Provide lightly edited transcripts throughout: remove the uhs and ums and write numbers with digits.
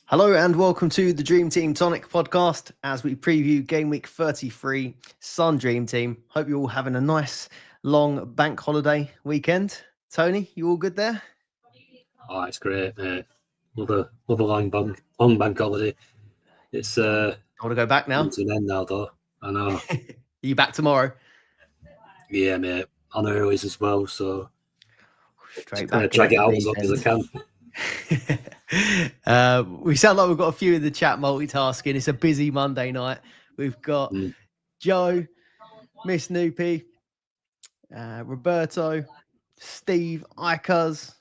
Hello and welcome to the Dream Team Tonic podcast as we preview Gameweek 33 Sun Dream Team. Hope you're all having a nice long bank holiday weekend. Tony, you all good there? Oh, it's great. Love a long bank holiday. It's I want to go back now. to an end now, though. I know. Are you back tomorrow? Yeah, mate. On earlies as well, so Straight back. Drag it out as long as I can. We sound like we've got a few in the chat multitasking. It's a busy Monday night. We've got Joe, Miss Noopy, Roberto, Steve, Icuz,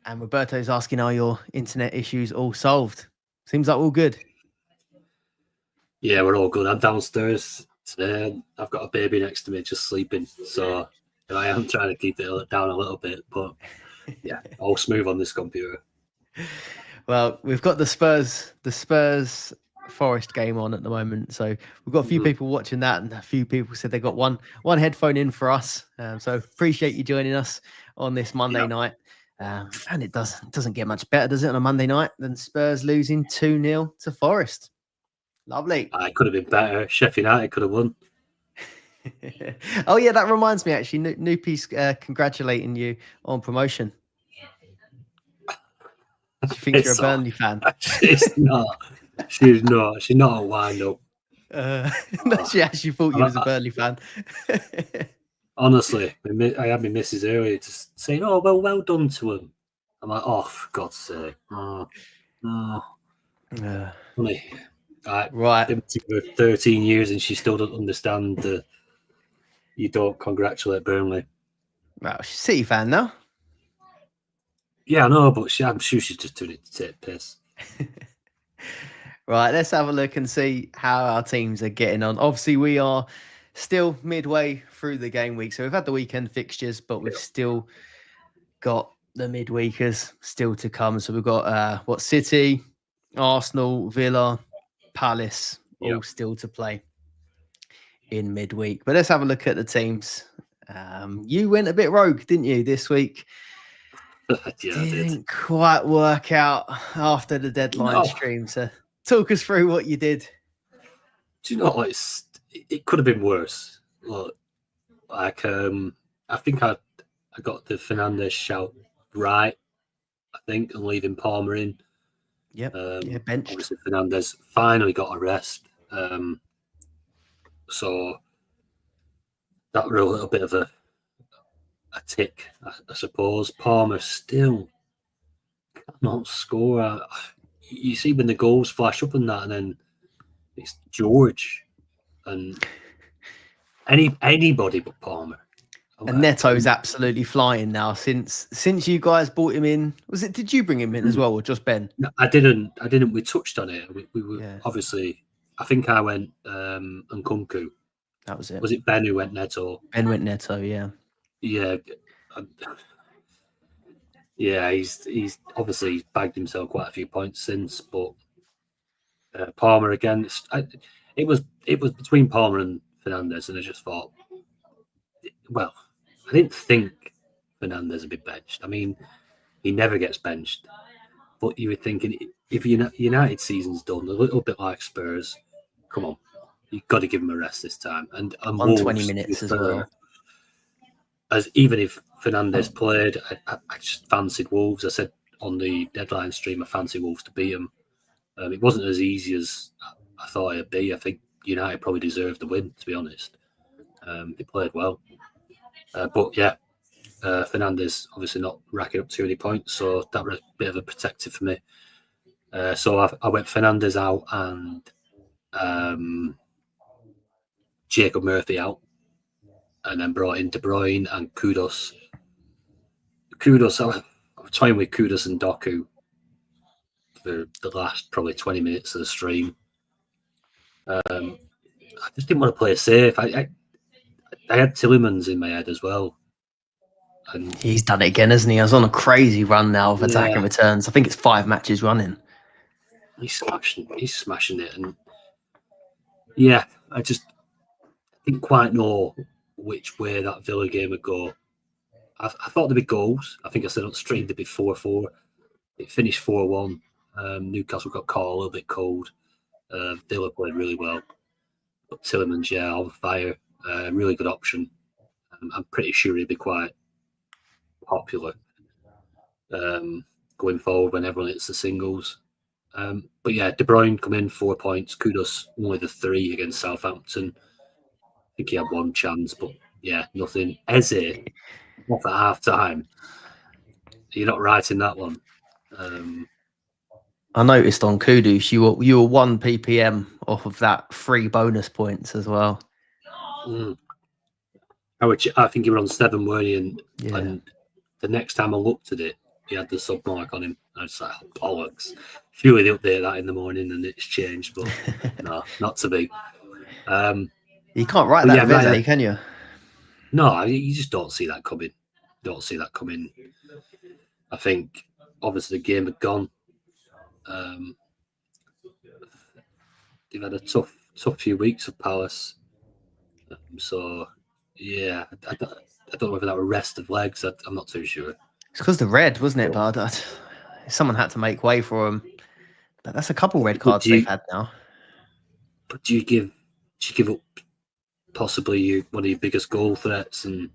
and Roberto's asking, are your internet issues all solved? Seems like all good. Yeah, we're all good. I'm downstairs today. I've got a baby next to me just sleeping, so I am trying to keep it down a little bit, but yeah, all smooth on this computer. Well, we've got the Spurs Forest game on at the moment, so we've got a few people watching that, and a few people said they got one headphone in for us. So appreciate you joining us on this Monday night. And it doesn't get much better, does it, on a Monday night than Spurs losing 2-0 to Forest? Lovely. It could have been better. Sheffield United could have won. Oh yeah, that reminds me. Actually, Noopy's congratulating you on promotion. She thinks you're a Burnley fan. She's not. She's not. She's not a wind-up. She actually thought you was a Burnley fan. Honestly, I had my missus earlier just saying, "Oh, well done to him." I'm like, "Oh, for God's sake!" Funny. Right. Been together 13 years and she still doesn't understand that you don't congratulate Burnley. Well, she's a City fan now. Yeah, I know, but I'm sure she's just doing it to take piss. Right, let's have a look and see how our teams are getting on. Obviously, we are still midway through the game week, so we've had the weekend fixtures, but we've still got the midweekers still to come. So we've got City, Arsenal, Villa, Palace, all still to play in midweek. But let's have a look at the teams. You went a bit rogue, didn't you, this week? Yeah, didn't quite work out after the deadline stream. So talk us through what you did. Do you know what? It could have been worse. Look, I think I got the Fernandes shout right, I think, and leaving Palmer in. Yep. Benched. Obviously, Fernandes finally got a rest. So that was a little bit of a tick, I suppose. Palmer still cannot score. You see when the goals flash up and that, and then it's George and anybody but Palmer. And Neto's absolutely flying now since you guys brought him in. Did you bring him in as well, or just Ben? No, I didn't. We touched on it. We were obviously. I think I went Nkunku. That was it. Was it Ben who went Neto? Ben went Neto. Yeah. Yeah. Yeah. He's obviously bagged himself quite a few points since, but Palmer again. It was between Palmer and Fernandes, and I just thought, well, I didn't think Fernandes would be benched. I mean, he never gets benched. But you were thinking, if United season's done, a little bit like Spurs, come on, you've got to give him a rest this time. And 120 minutes as well. As even if Fernandes played, I just fancied Wolves. I said on the deadline stream, I fancied Wolves to beat them. It wasn't as easy as I thought it'd be. I think United probably deserved the win, to be honest. They played well. But yeah, Fernandes obviously not racking up too many points, so that was a bit of a protective for me. So I went Fernandes out and Jacob Murphy out, and then brought in De Bruyne and Kudus. I was toying with Kudus and Doku for the last probably 20 minutes of the stream. I just didn't want to play safe. I had Tielemans in my head as well. And he's done it again, hasn't he? I was on a crazy run now of attack and returns. I think it's 5 matches running. He's smashing it. And yeah, I didn't quite know which way that Villa game would go. I thought there'd be goals. I think I said on stream there'd be 4-4. it finished 4-1. Newcastle got caught a little bit cold. Villa played really well. But Tielemans, on fire. Really good option. I'm pretty sure he'd be quite popular going forward when everyone hits the singles. But yeah, De Bruyne come in 4 points. Kudos only the 3 against Southampton. I think he had one chance, but yeah, nothing. Eze off at half time. You're not right in that one. I noticed on Kudus you were 1 ppm off of that 3 bonus points as well. I think he was on 7, weren't he? Yeah. And the next time I looked at it, he had the sub mark on him. I was like, oh, bollocks. Surely they update that in the morning and it's changed, but no, not to be. You can't write that with Eze, can you? No, you just don't see that coming. Don't see that coming. I think, obviously, the game had gone. They've had a tough few weeks of Palace. So, yeah, I don't know whether that were rest of legs. I'm not too sure. It's because the red, wasn't it? But someone had to make way for him. But that's a couple red cards they've had now. But do you give up possibly one of your biggest goal threats and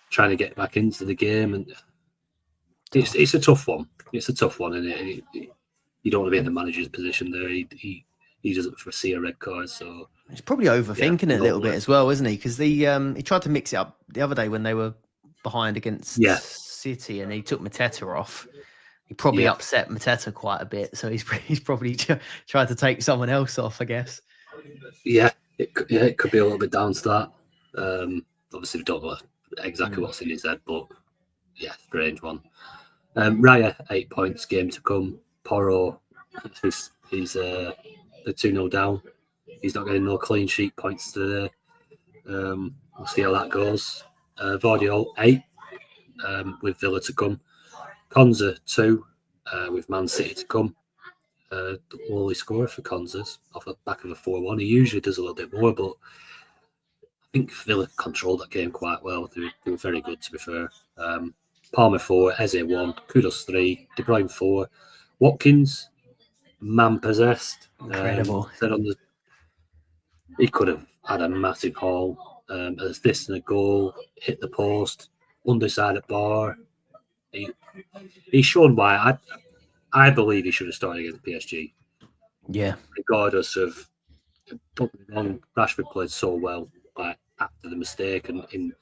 trying to get back into the game? And it's a tough one. It's a tough one, and you don't want to be in the manager's position there. He doesn't foresee a red card, so he's probably overthinking it a little bit as well, isn't he? Because he tried to mix it up the other day when they were behind against City, and he took Mateta off. He probably upset Mateta quite a bit, so he's probably tried to take someone else off, I guess. Yeah, it could be a little bit down to that. Obviously, we don't know exactly what's in his head, but yeah, strange one. Raya, 8 points, game to come. Porro, he's the 2-0 down. He's not getting no clean sheet points today. We'll see how that goes. Vardiol, 8, with Villa to come. Konza, 2, with Man City to come. The lowly scorer for Konza's off the back of a 4-1. He usually does a little bit more, but I think Villa controlled that game quite well. They were very good, to be fair. Palmer, 4, Eze, 1, Kudos, 3, De Bruyne, 4. Watkins, man possessed. Incredible. He could have had a massive haul. Assist and a goal, hit the post, underside bar. He's shown why I believe he should have started against PSG. Yeah. Regardless of, don't get me wrong, Rashford played so well after the mistake, and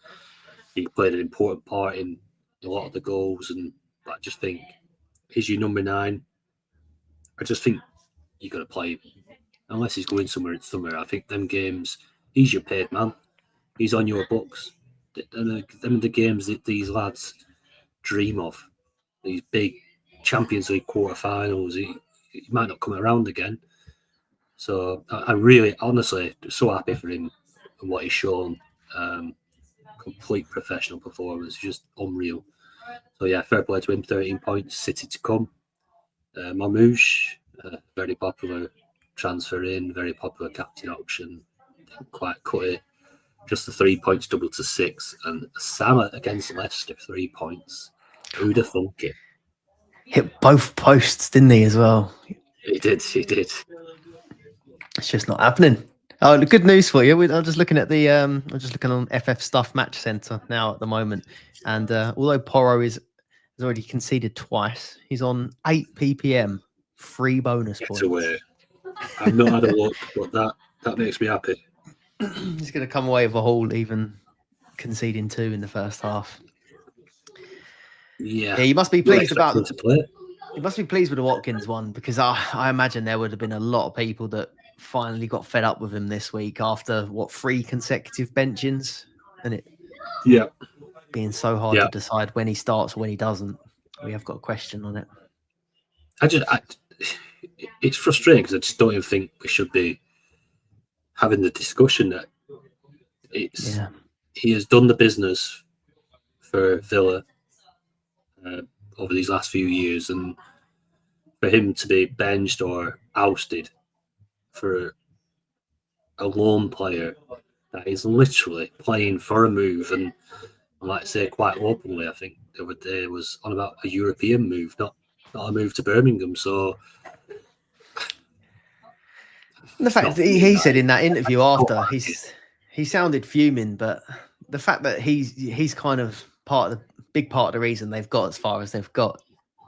he played an important part in a lot of the goals. But I just think he's your number 9. I just think you got to play, unless he's going somewhere. I think them games, he's your paid man. He's on your books. Them are the games that these lads dream of. These big Champions League quarterfinals. He might not come around again. So I really, honestly, so happy for him and what he's shown. Complete professional performance, just unreal. So yeah, fair play to him. 13 points. City to come. Marmouche, very popular transfer in, very popular captain option. Didn't quite cut it. Just the 3 points doubled to 6. And Salah against Leicester, 3 points. Who'd have thunk it? Hit both posts, didn't he, as well? He did. It's just not happening. Oh, the good news for you. I'm just looking at I'm just looking on FF Stuff Match Center now at the moment. And although Porro has already conceded twice, he's on 8 ppm, 3 bonus points. Away. I've not had a look, but that makes me happy. He's going to come away with a haul, even conceding 2 in the first half. Yeah, you must be pleased about to play. You must be pleased with the Watkins one, because I imagine there would have been a lot of people that finally got fed up with him this week after 3 consecutive benchings, and it being so hard to decide when he starts or when he doesn't. We have got a question on it. It's frustrating because I just don't even think we should be having the discussion that he has done the business for Villa over these last few years, and for him to be benched or ousted for a lone player that is literally playing for a move, and like I say quite openly, I think the other day was on about a European move, not not a move to Birmingham. So And the fact that he said in that interview after, he sounded fuming, but the fact that he's kind of big part of the reason they've got as far as they've got.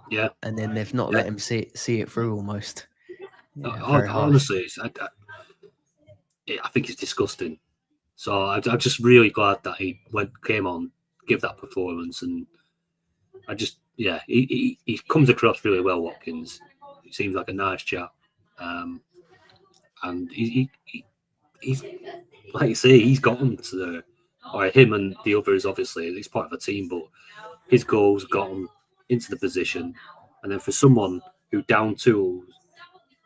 Yeah. And then they've not let him see it through almost. Yeah, honestly, I think it's disgusting. So I'm just really glad that he came on, give that performance, and I just he comes across really well, Watkins. He seems like a nice chap, and he's like you say, he's gotten to him and the others. Obviously, he's part of a team, but his goals got him into the position, and then for someone who down tools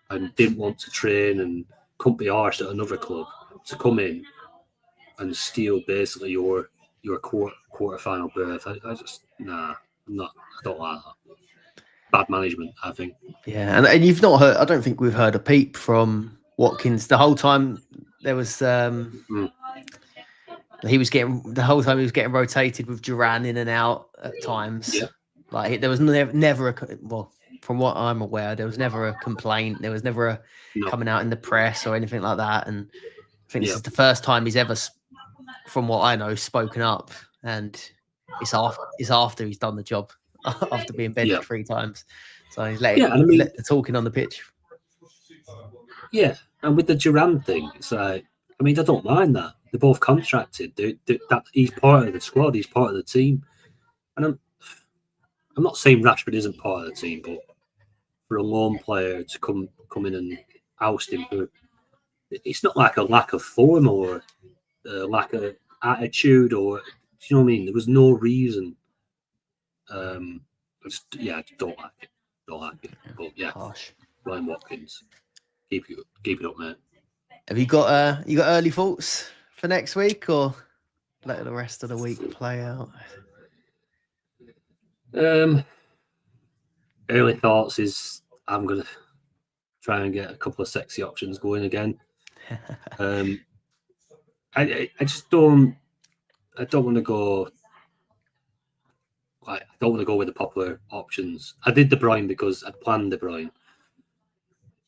and didn't want to train and couldn't be arsed at another club to come in and steal basically your quarter-final berth. I just I don't like that. Bad management, I think. Yeah, and you've not heard. I don't think we've heard a peep from Watkins the whole time. There was he was getting rotated with Duran in and out at times. Yeah. Like there was never from what I'm aware, there was never a complaint. There was never coming out in the press or anything like that. And I think this is the first time he's ever, from what I know, spoken up. And it's after he's done the job, after being benched 3 times. So he's let the talking on the pitch. Yeah, and with the Duran thing, it's like, I mean, I don't mind that. They're both contracted. That he's part of the squad. He's part of the team. And I'm not saying Rashford isn't part of the team, but for a lone player to come in and oust him, it's not like a lack of form or a lack of attitude, or do you know what I mean? There was no reason. I don't like it. But harsh. Ryan Watkins, keep it up, mate. Have you got early thoughts for next week, or let the rest of the week play out? Early thoughts is I'm gonna try and get a couple of sexy options going again. I just don't. I don't want to go. I don't want to go with the popular options. I did De Bruyne because I'd planned De Bruyne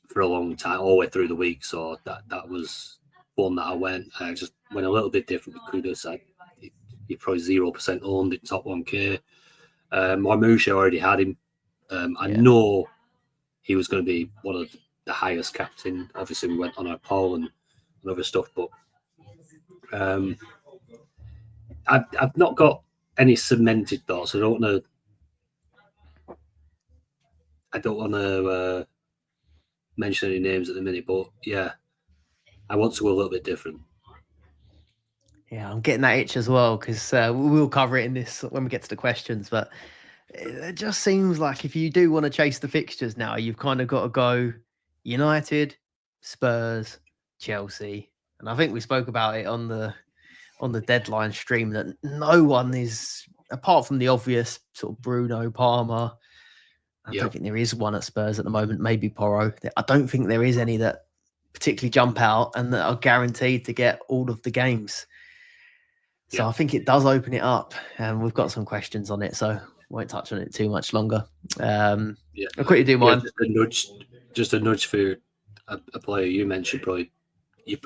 for a long time, all the way through the week. So that was one that I went. I just went a little bit different with Kudus. He probably 0% owned it, top 1K. Marmouche, I already had him. I know he was going to be one of the highest captain. Obviously, we went on our poll and other stuff, but I've not got any cemented thoughts. I don't want to mention any names at the minute, but I want to go a little bit different. Yeah, I'm getting that itch as well, because we'll cover it in this when we get to the questions. But it just seems like if you do want to chase the fixtures now, you've kind of got to go United, Spurs, Chelsea, and I think we spoke about it on the deadline stream that no one is, apart from the obvious sort of Bruno, Palmer. I don't think there is one at Spurs at the moment. Maybe Porro. I don't think there is any that particularly jump out and that are guaranteed to get all of the games. So I think it does open it up, and we've got some questions on it, so won't touch on it too much longer. I'll quickly do mine. Just a nudge for a player you mentioned. Probably,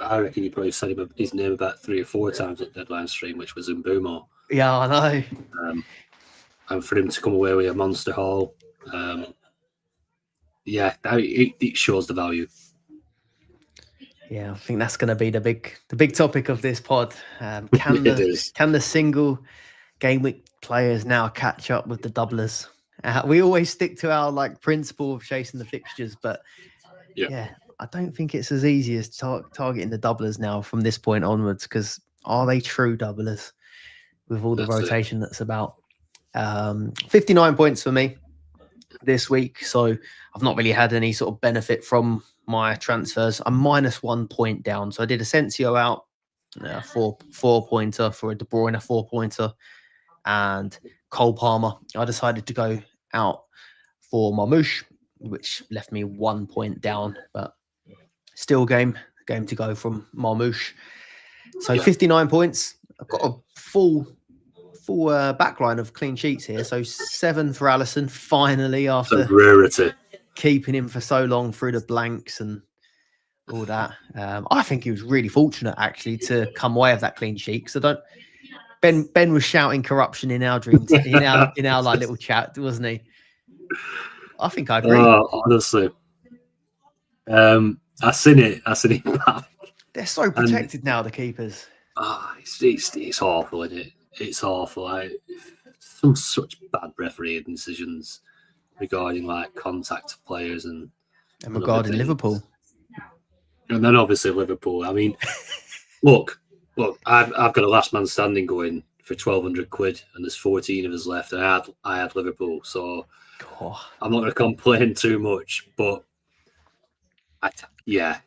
I reckon you probably said his name about 3 or 4 times at deadline stream, which was Mbumo. Yeah, I know. And for him to come away with a monster haul, it shows the value. Yeah, I think that's going to be the big topic of this pod. Can the single game week players now catch up with the doublers? We always stick to our principle of chasing the fixtures, but I don't think it's as easy as targeting the doublers now from this point onwards. Because are they true doublers with all the rotation that's about? 59 points for me this week, so I've not really had any sort of benefit from my transfers. I'm -1 point down, so I did Asensio out, 4-pointer for a De Bruyne 4-pointer, and Cole Palmer I decided to go out for Marmouche, which left me 1 point down, but still game to go from Marmouche. So 59 points. I've got a full full backline of clean sheets here. So 7 for Alisson, finally, after rarity. keeping him for so long through the blanks and all that. I think he was really fortunate actually to come away with that clean sheet, because I don't. Ben was shouting corruption in our dreams, in our like little chat, wasn't he? I think I agree. Honestly, I seen it back. They're so protected now, the keepers. It's awful, isn't it? It's awful. Some such bad refereeing decisions regarding like contact to players and regarding Liverpool. And then obviously Liverpool. I mean, look, I've got a last man standing going for 1,200 quid, and there's 14 of us left, and I had Liverpool, so I'm not going to complain too much. But that's a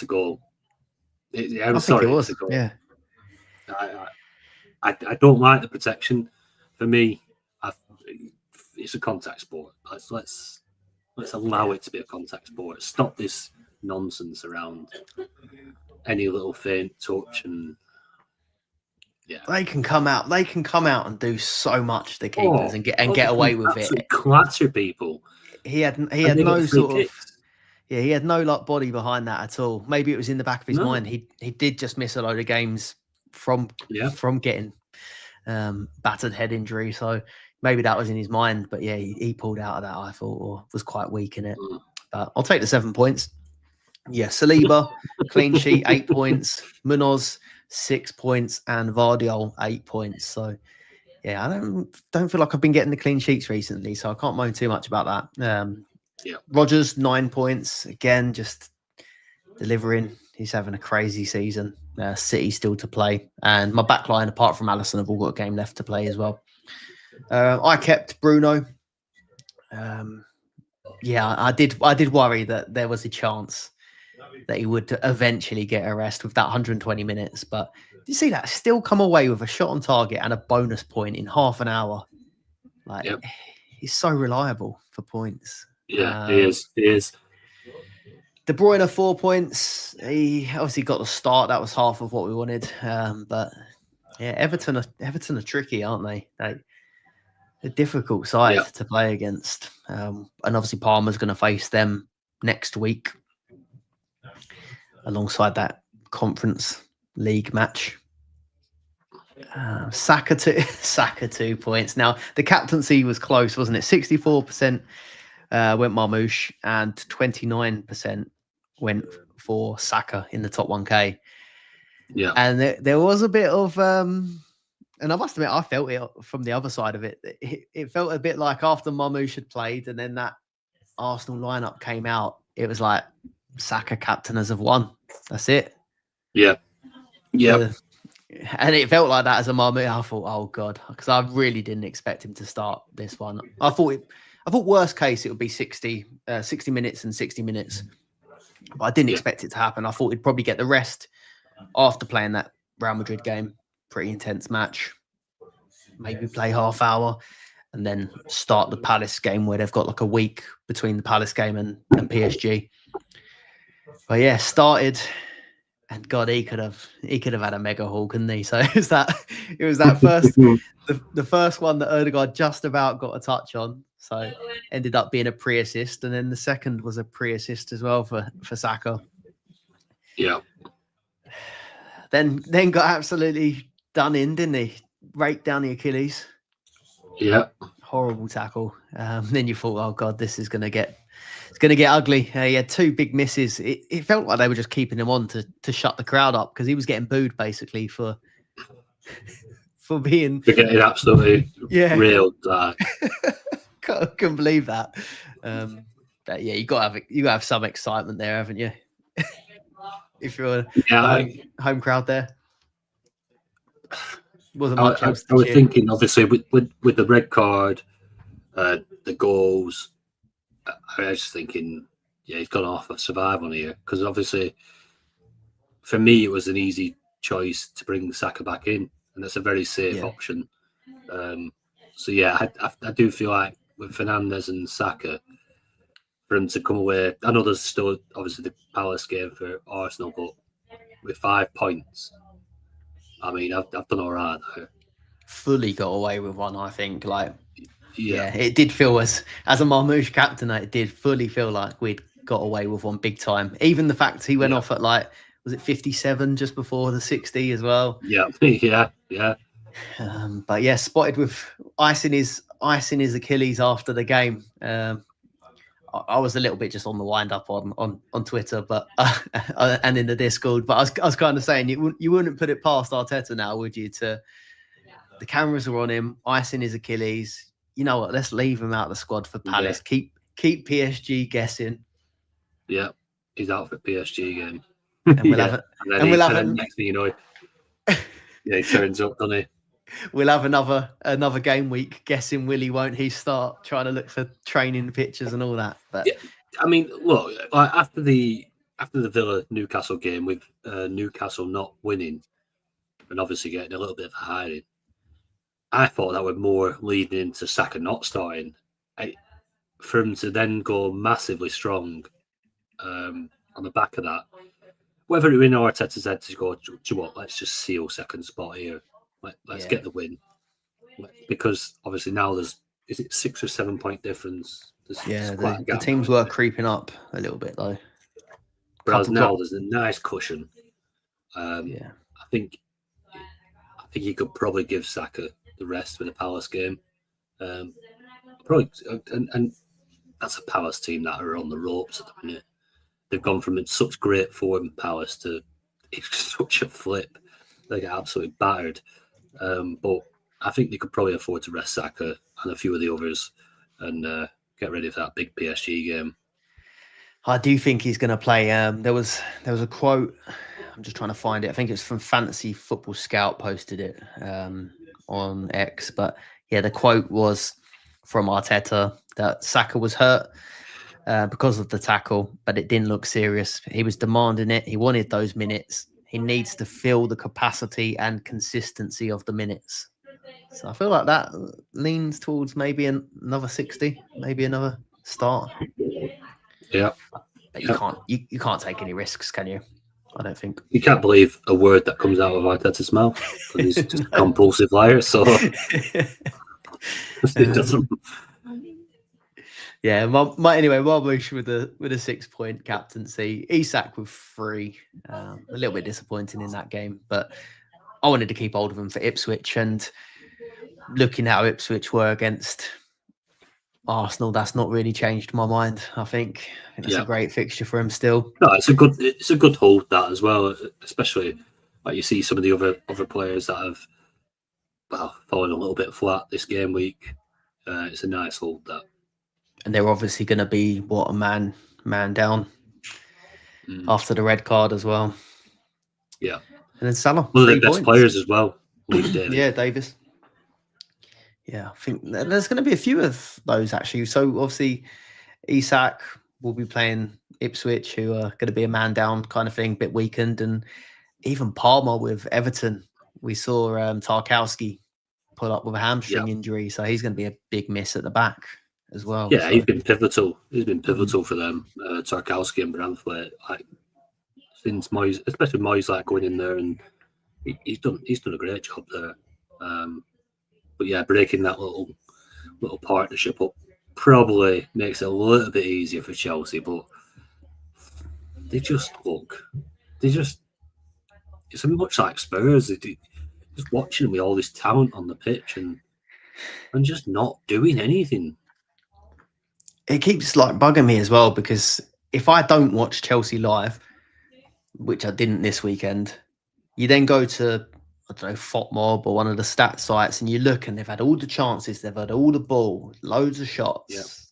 goal. I'm sorry, it was. It's a goal. Yeah. I don't like the protection. For me, it's a contact sport. Let's allow it to be a contact sport. Stop this nonsense around any little faint touch, and they can come out and do so much, the keepers, and get away with it. Clatter people. He had no sort of he had no like body behind that at all. Maybe it was in the back of his mind. He did just miss a load of games from getting battered head injury, so maybe that was in his mind. But yeah, he pulled out of that, I thought, or was quite weak in it. But I'll take the 7 points. Yeah, Saliba, clean sheet, 8 points. Munoz, 6 points, and Vardiol, 8 points. So yeah, I don't feel like I've been getting the clean sheets recently, so I can't moan too much about that. Rodgers, 9 points. Again, just delivering. He's having a crazy season. City still to play. And my backline, apart from Alisson, have all got a game left to play as well. I kept Bruno. I did worry that there was a chance that he would eventually get a rest with that 120 minutes. But you see that still come away with a shot on target and a bonus point in half an hour. He's so reliable for points. Yeah, he is. De Bruyne, 4 points. He obviously got the start. That was half of what we wanted. But yeah, Everton are tricky, aren't they? A difficult side to play against. And obviously Palmer's going to face them next week alongside that Conference League match. Saka 2 points. Now, the captaincy was close, wasn't it? 64% went Marmoush and 29% went for Saka in the top 1K. Yeah. And there was a bit of... and I must admit, I felt it from the other side of it. It felt a bit like after Marmoush had played and then that Arsenal lineup came out, it was like Saka captainers have won. That's it. Yeah. Yeah. And it felt like that as a Marmoush. I thought, oh God, because I really didn't expect him to start this one. I thought worst case it would be 60 minutes and 60 minutes. But I didn't expect it to happen. I thought he'd probably get the rest after playing that Real Madrid game. Pretty intense match. Maybe play half hour and then start the Palace game where they've got like a week between the Palace game and PSG. But yeah, started, and God, he could have had a mega haul, couldn't he? So it was that first the first one that Ødegaard just about got a touch on. So ended up being a pre-assist, and then the second was a pre-assist as well for Saka. Yeah. Then got absolutely done in, didn't he? Raked down the Achilles. Yeah. Horrible tackle. Then you thought, oh God, this is gonna get ugly. He had 2 big misses. It felt like they were just keeping him on to shut the crowd up, because he was getting booed basically for being getting absolutely reeled. Couldn't believe that. But yeah, you got to have some excitement there, haven't you? If you're home crowd there. Wasn't much else to I was cheer. thinking, obviously, with the red card, the goals, I was just thinking, he's gone off a survive on here, because obviously, for me, it was an easy choice to bring Saka back in, and that's a very safe option. So yeah, I do feel like with Fernandes and Saka, for him to come away, I know there's still obviously the Palace game for Arsenal, but with 5 points, I mean, I've done all right though. Fully got away with one, I think. Like, Yeah, it did feel as a Marmoush captain, it did fully feel like we'd got away with one big time. Even the fact he went off at like, was it 57 just before the 60 as well? Yeah. Yeah. But yeah, spotted with icing his Achilles after the game. I was a little bit just on the wind up on Twitter, but and in the Discord. But I was kind of saying you wouldn't put it past Arteta now, would you? To the cameras are on him, icing his Achilles. You know what? Let's leave him out of the squad for Palace. Yeah. Keep PSG guessing. Yeah, he's out for PSG game. And we'll have then next thing you know, he turns up, doesn't he? We'll have another game week guessing will he, won't he start, trying to look for training pictures and all that. But yeah, I mean, look, like after the Villa Newcastle game with Newcastle not winning and obviously getting a little bit of a hiding, I thought that would more leading into Saka not starting. For him to then go massively strong on the back of that, whether it were in Arteta's head to go, do you what, let's just seal second spot here. Let's get the win. Because obviously now is it 6 or 7 point difference? The teams were creeping up a little bit though. Whereas now there's a nice cushion. I think he could probably give Saka the rest for the Palace game. Probably, and that's a Palace team that are on the ropes at the minute. They've gone from such great form, Palace, to it's such a flip. They get absolutely battered. But I think they could probably afford to rest Saka and a few of the others and get ready for that big PSG game. I do think he's going to play. There was a quote. I'm just trying to find it. I think it's from Fantasy Football Scout posted it on X. But yeah, the quote was from Arteta that Saka was hurt because of the tackle, but it didn't look serious. He was demanding it. He wanted those minutes. He needs to feel the capacity and consistency of the minutes. So I feel like that leans towards maybe another 60, maybe another start. Yeah. But you can't take any risks, can you? I don't think. You can't believe a word that comes out of Arteta's mouth because he's just a compulsive liar. So it doesn't. Yeah, anyway, Marmoush with a 6 point captaincy. Isak with 3. A little bit disappointing in that game, but I wanted to keep hold of him for Ipswich. And looking at how Ipswich were against Arsenal, that's not really changed my mind. I think it's a great fixture for him still. No, it's a good hold that as well, especially like you see some of the other players that have fallen a little bit flat this game week. It's a nice hold that. And they're obviously going to be a man down after the red card as well. Yeah, and then Salah, one of the best players as well. Yeah, Davis. Yeah, I think there's going to be a few of those actually. So obviously, Isak will be playing Ipswich, who are going to be a man down kind of thing, a bit weakened, and even Palmer with Everton. We saw Tarkowski pull up with a hamstring injury, so he's going to be a big miss at the back as well. Yeah, so. He's been pivotal. He's been pivotal for them. Tarkowski and Branthwaite, like since Moyes, especially Moyes, like going in there, and he's done a great job there. But yeah, breaking that little partnership up probably makes it a little bit easier for Chelsea. But it's much like Spurs. Just watching them with all this talent on the pitch and just not doing anything. It keeps like bugging me as well, because if I don't watch Chelsea live, which I didn't this weekend, you then go to, I don't know, FotMob or one of the stat sites and you look and they've had all the chances, they've had all the ball, loads of shots.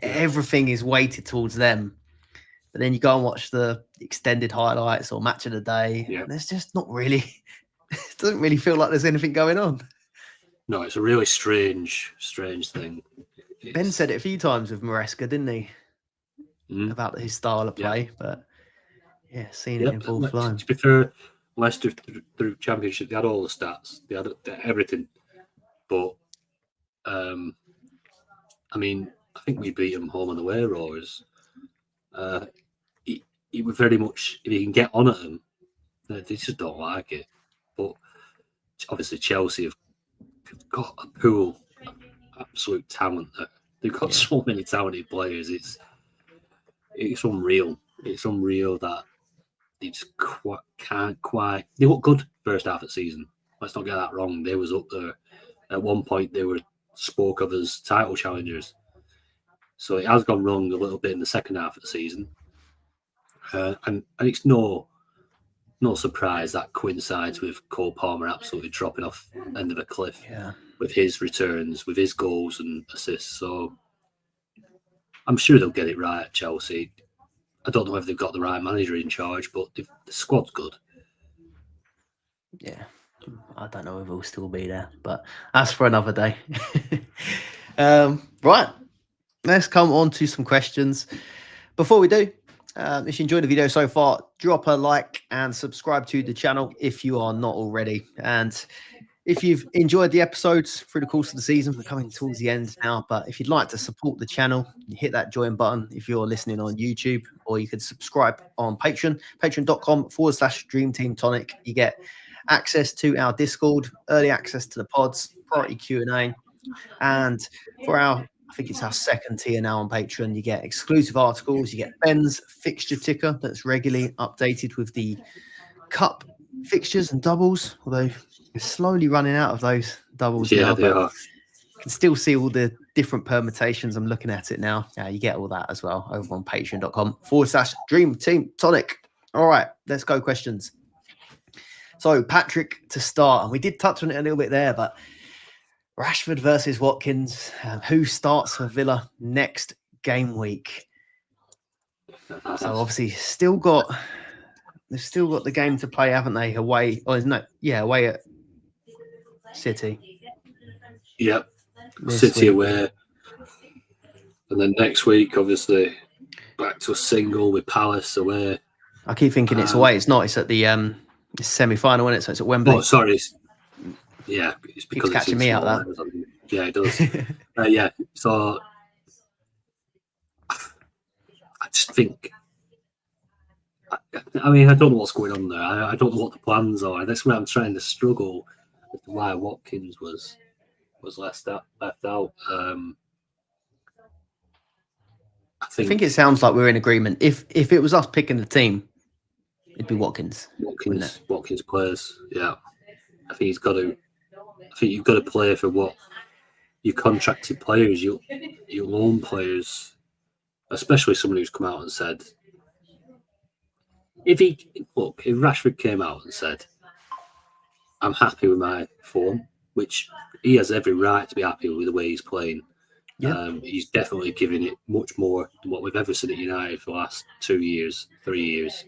Everything is weighted towards them. But then you go and watch the extended highlights or match of the day, and there's just not really, it doesn't really feel like there's anything going on. No, it's a really strange thing. Ben said it a few times with Maresca, didn't he? About his style of play, but seeing it in full flow. To be fair, Leicester through Championship, they had all the stats, they had everything. But, I mean, I think we beat them home and away, Rovers. He would very much, if he can get on at them, they just don't like it. But obviously Chelsea have got a pool of absolute talent. They've got so many talented players. It's unreal. It's unreal that they just can't quite. They look good first half of the season. Let's not get that wrong. They was up there. At one point, they were spoke of as title challengers. So it has gone wrong a little bit in the second half of the season. And it's no surprise that coincides with Cole Palmer absolutely dropping off the end of a cliff with his returns, with his goals and assists. So I'm sure they'll get it right at Chelsea. I don't know if they've got the right manager in charge, but the squad's good. Yeah, I don't know if he'll still be there, but that's for another day. Right, let's come on to some questions. Before we do, if you enjoyed the video so far, drop a like and subscribe to the channel if you are not already. And if you've enjoyed the episodes through the course of the season, we're coming towards the end now, but if you'd like to support the channel, you hit that join button if you're listening on YouTube, or you could subscribe on Patreon, patreon.com/Dream Team Tonic. You get access to our Discord, early access to the pods, priority Q&A, and for our, I think it's our second tier now on Patreon, you get exclusive articles, you get Ben's fixture ticker that's regularly updated with the cup fixtures and doubles, although we're slowly running out of those doubles now. They are. You can still see all the different permutations. I'm looking at it now. You get all that as well over on patreon.com/Dream Team Tonic. All right, let's go questions. So Patrick to start, and we did touch on it a little bit there, but Rashford versus Watkins, who starts for Villa next game week? So obviously they've still got the game to play, haven't they? Away, or isn't it? Yeah, away at City. Yep, City away, and then next week, obviously, back to a single with Palace away. I keep thinking it's away. It's not. It's at the semi-final, isn't it? So it's at Wembley. Oh, sorry. Yeah, it's because it's catching me out. That. Yeah, it does. Yeah, so I just think. I mean, I don't know what's going on there. I don't know what the plans are. That's where I'm trying to struggle with why Watkins was left out. I think it sounds like we're in agreement. If it was us picking the team, it'd be Watkins. Watkins players. Yeah, I think you've got to play for what your contracted players, your loan players, especially someone who's come out and said. If Rashford came out and said, I'm happy with my form, which he has every right to be happy with the way he's playing. Yep. He's definitely giving it much more than what we've ever seen at United for the last 2 years, 3 years.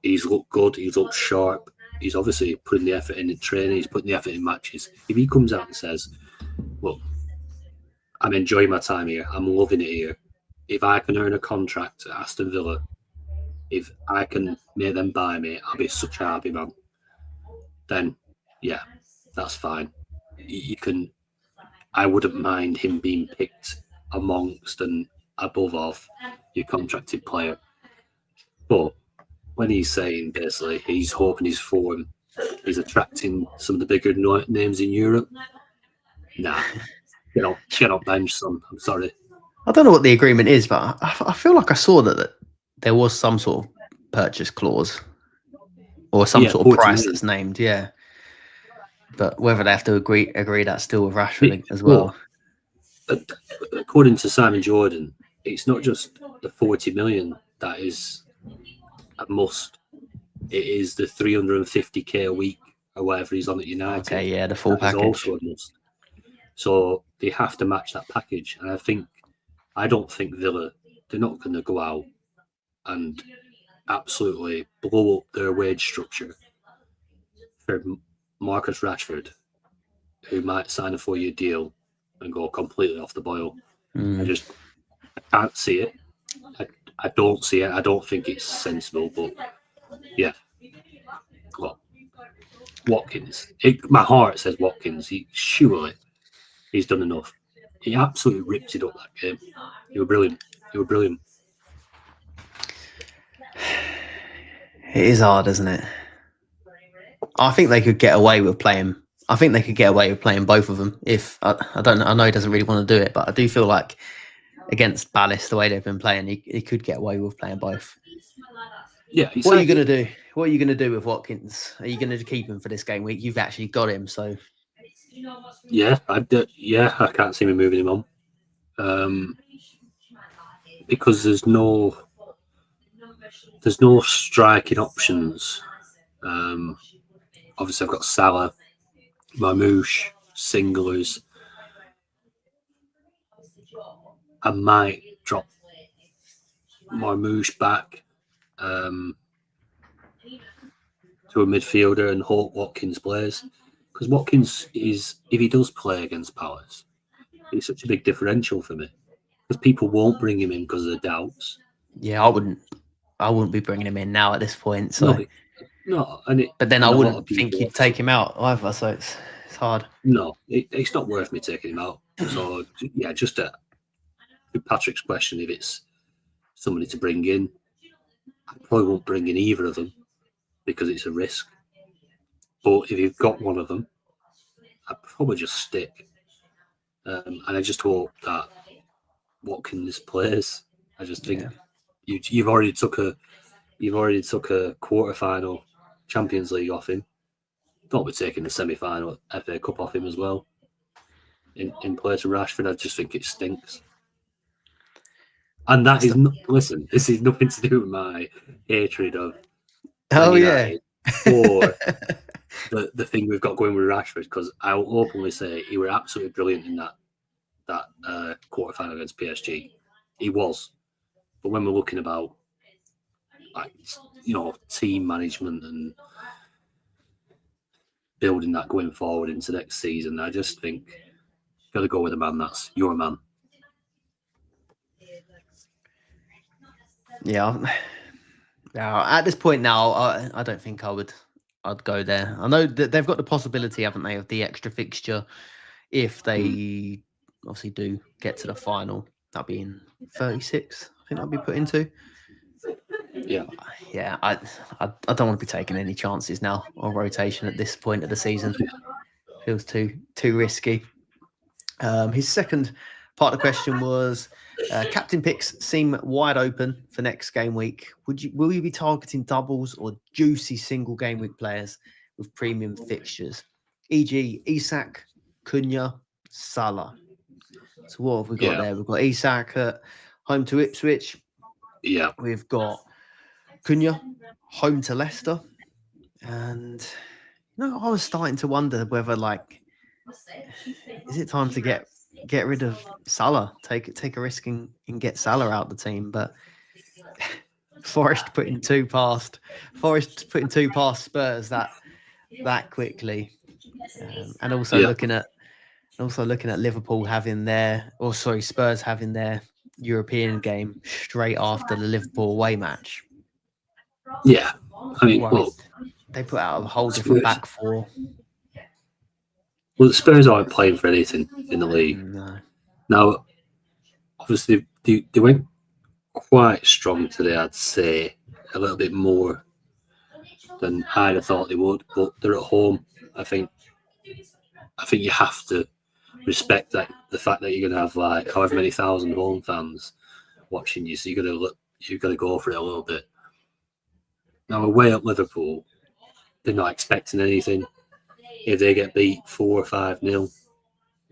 He's looked good. He's looked sharp. He's obviously putting the effort in training. He's putting the effort in matches. If he comes out and says, look, I'm enjoying my time here. I'm loving it here. If I can earn a contract at Aston Villa, if I can make them buy me, I'll be such a happy man. Then, yeah, that's fine. You can. I wouldn't mind him being picked amongst and above of your contracted player. But when he's saying basically he's hoping his form is attracting some of the bigger names in Europe, nah, get off bench, son. I'm sorry. I don't know what the agreement is, but I feel like I saw that there was some sort of purchase clause or some sort of price that's named, yeah. But whether they have to agree that's still with Rashford as well. According to Simon Jordan, it's not just the 40 million that is a must. It is the 350k a week or whatever he's on at United. Okay, yeah, the full package. Also a must. So they have to match that package. And I don't think Villa, they're not going to go out and absolutely blow up their wage structure for Marcus Rashford, who might sign a 4-year deal and go completely off the boil. I can't see it. I don't see it. I don't think it's sensible, but yeah. Well, Watkins. My heart says Watkins. Surely he's done enough. He absolutely ripped it up that game. You were brilliant. It is hard, isn't it? I think they could get away with playing. I think they could get away with playing both of them. If I don't know, I know he doesn't really want to do it, but I do feel like against Palace, the way they've been playing, he could get away with playing both. Yeah. What are you going to do? What are you going to do with Watkins? Are you going to keep him for this game week? You've actually got him, so yeah, I can't see me moving him on, because there's no striking options. Obviously, I've got Salah, Marmoush, Singlers. I might drop Marmoush back to a midfielder and hope Watkins plays. Because Watkins is, if he does play against Palace, it's such a big differential for me. Because people won't bring him in because of the doubts. yeah, I wouldn't be bringing him in now at this point. So but then I wouldn't think you'd take him out either. So it's hard. No, it's not worth me taking him out. So yeah, just to Patrick's question, if it's somebody to bring in, I probably won't bring in either of them because it's a risk. But if you've got one of them, I'd probably just stick. And I just hope that Watkins plays. I just think you've already took a quarter-final Champions League off him. Don't be taking the semi-final FA Cup off him as well. In place of Rashford, I just think it stinks. And that is listen. This is nothing to do with my hatred of United or the thing we've got going with Rashford. Because I'll openly say he were absolutely brilliant in that quarter final against PSG. He was, but when we're looking about team management and building that going forward into next season, I just think you've got to go with a man that's your man. Yeah. At this point now, I don't think I'd go there. I know that they've got the possibility, haven't they, of the extra fixture if they obviously do get to the final. That'll be in 36. I think that'll be put into. Yeah. I don't want to be taking any chances now on rotation at this point of the season. Feels too risky. His second part of the question was, captain picks seem wide open for next game week. Will you be targeting doubles or juicy single game week players with premium fixtures, e.g. Isak, Cunha, Salah? So what have we got there? We've got Isak at home to Ipswich. Yeah. We've got Cunha home to Leicester. And I was starting to wonder whether is it time to get rid of Salah, take a risk and get Salah out the team? But Forest putting two past Spurs that quickly, and also looking at Liverpool Spurs having their European game straight after the Liverpool away match. Yeah, I mean, they put out a whole different back four. Well, the Spurs aren't playing for anything in the league. No. Now, obviously, they went quite strong today, I'd say. A little bit more than I'd have thought they would, but they're at home. I think you have to respect that the fact that you're going to have however many thousand home fans watching you, so you've got to go for it a little bit. Now, away at Liverpool, they're not expecting anything. If they get beat 4 or 5-0,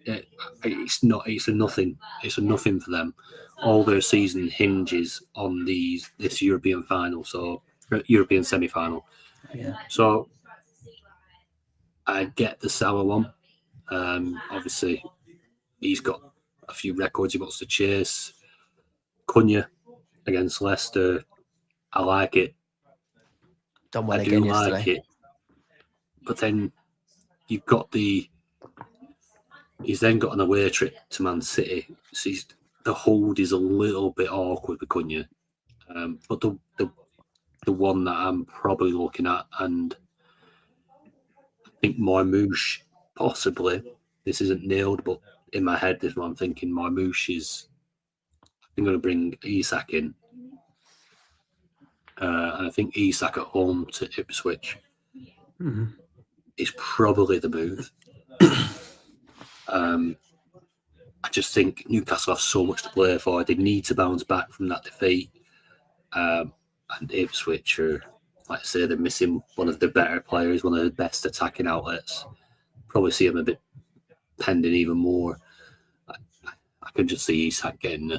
it's a nothing. It's a nothing for them. All their season hinges on this European final, so European semi-final. Yeah. So I get the Salah one. Obviously, he's got a few records he wants to chase. Cunha against Leicester, I like it. Done well again yesterday. Like it. But then you've got he's then got an away trip to Man City. So the hold is a little bit awkward with Cunha. But the one that I'm probably looking at, and I think Marmoush possibly, this isn't nailed, but in my head, this is what I'm thinking. Marmoush is, I'm going to bring Isak in. And I think Isak at home to Ipswich. Mm-hmm. is probably the move. I just think Newcastle have so much to play for. They need to bounce back from that defeat. And Ipswich are, like I say, they're missing one of the better players, one of the best attacking outlets. Probably see them a bit pending even more. I could just see Isak getting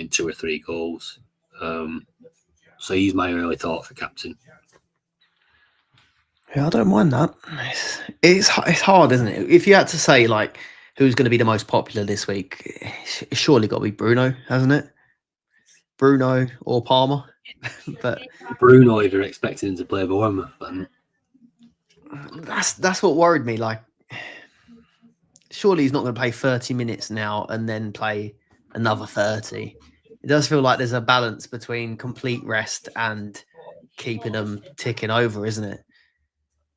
2 or 3 goals. So he's my early thought for captain. Yeah, I don't mind that. It's hard, isn't it? If you had to say like who's going to be the most popular this week, it's surely got to be Bruno, hasn't it? Bruno or Palmer. But Bruno, if you're expecting him to play Bournemouth, then that's what worried me. Like, surely he's not going to play 30 minutes now and then play another 30. It does feel like there's a balance between complete rest and keeping them ticking over, isn't it?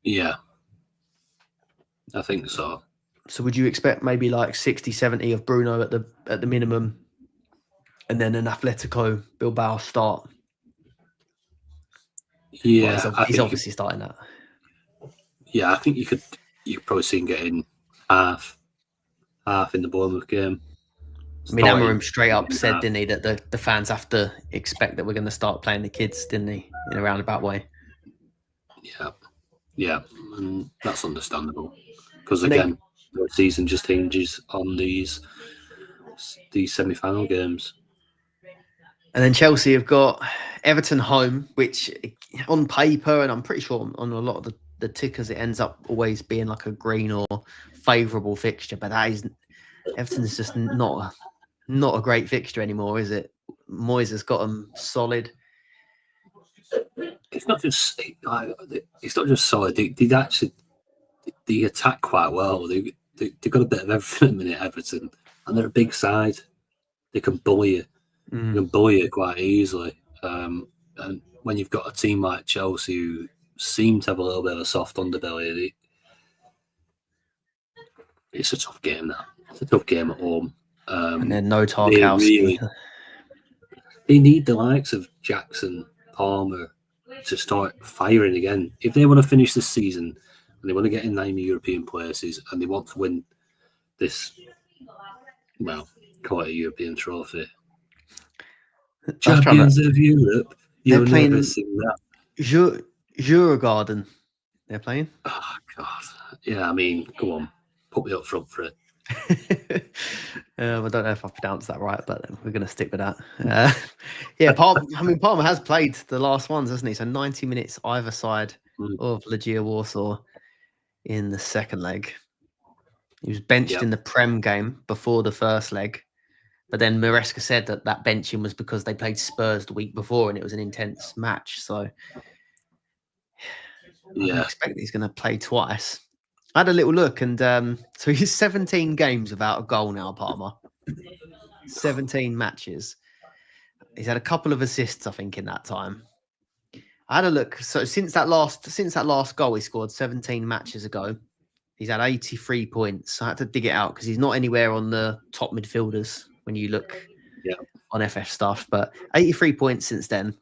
yeah, I think so. So would you expect maybe like 60, 70 of Bruno at the minimum, and then an Atletico Bilbao start? Yeah, well, he's obviously starting that. Yeah, I think you could probably see him getting half in the Bournemouth game. I mean, Amorim straight up said, didn't he, that the fans have to expect that we're going to start playing the kids, didn't he, in a roundabout way? Yeah, and that's understandable because again, the season just hinges on these semi-final games. And then Chelsea have got Everton home, which on paper, and I'm pretty sure on a lot of the tickers, it ends up always being like a green or favourable fixture. But Everton is just not a great fixture anymore, is it? Moyes has got them solid. It's not just solid. They actually attack quite well. They got a bit of everything at the minute, Everton, and they're a big side. They can bully you. They can bully you quite easily. And when you've got a team like Chelsea who seem to have a little bit of a soft underbelly, it's a tough game. That it's a tough game at home. And then no Tarkowski. They need the likes of Jackson, Palmer to start firing again. If they want to finish this season and they want to get in 9 European places and they want to win this, well, call it a European trophy. Champions of Europe. You'll never sing that. Djurgården. They're playing. Oh God! Yeah, I mean, go on, put me up front for it. I don't know if I pronounced that right, but we're going to stick with that. Yeah, Palmer has played the last ones, hasn't he? So 90 minutes either side of Legia Warsaw in the second leg. He was benched in the Prem game before the first leg, but then Maresca said that benching was because they played Spurs the week before and it was an intense match. So I expect he's going to play twice. I had a little look, and so he's 17 games without a goal now, Palmer. 17 matches. He's had a couple of assists, I think, in that time. I had a look. So since that last goal he scored 17 matches ago, he's had 83 points. I had to dig it out because he's not anywhere on the top midfielders when you look on FF stuff. But 83 points since then,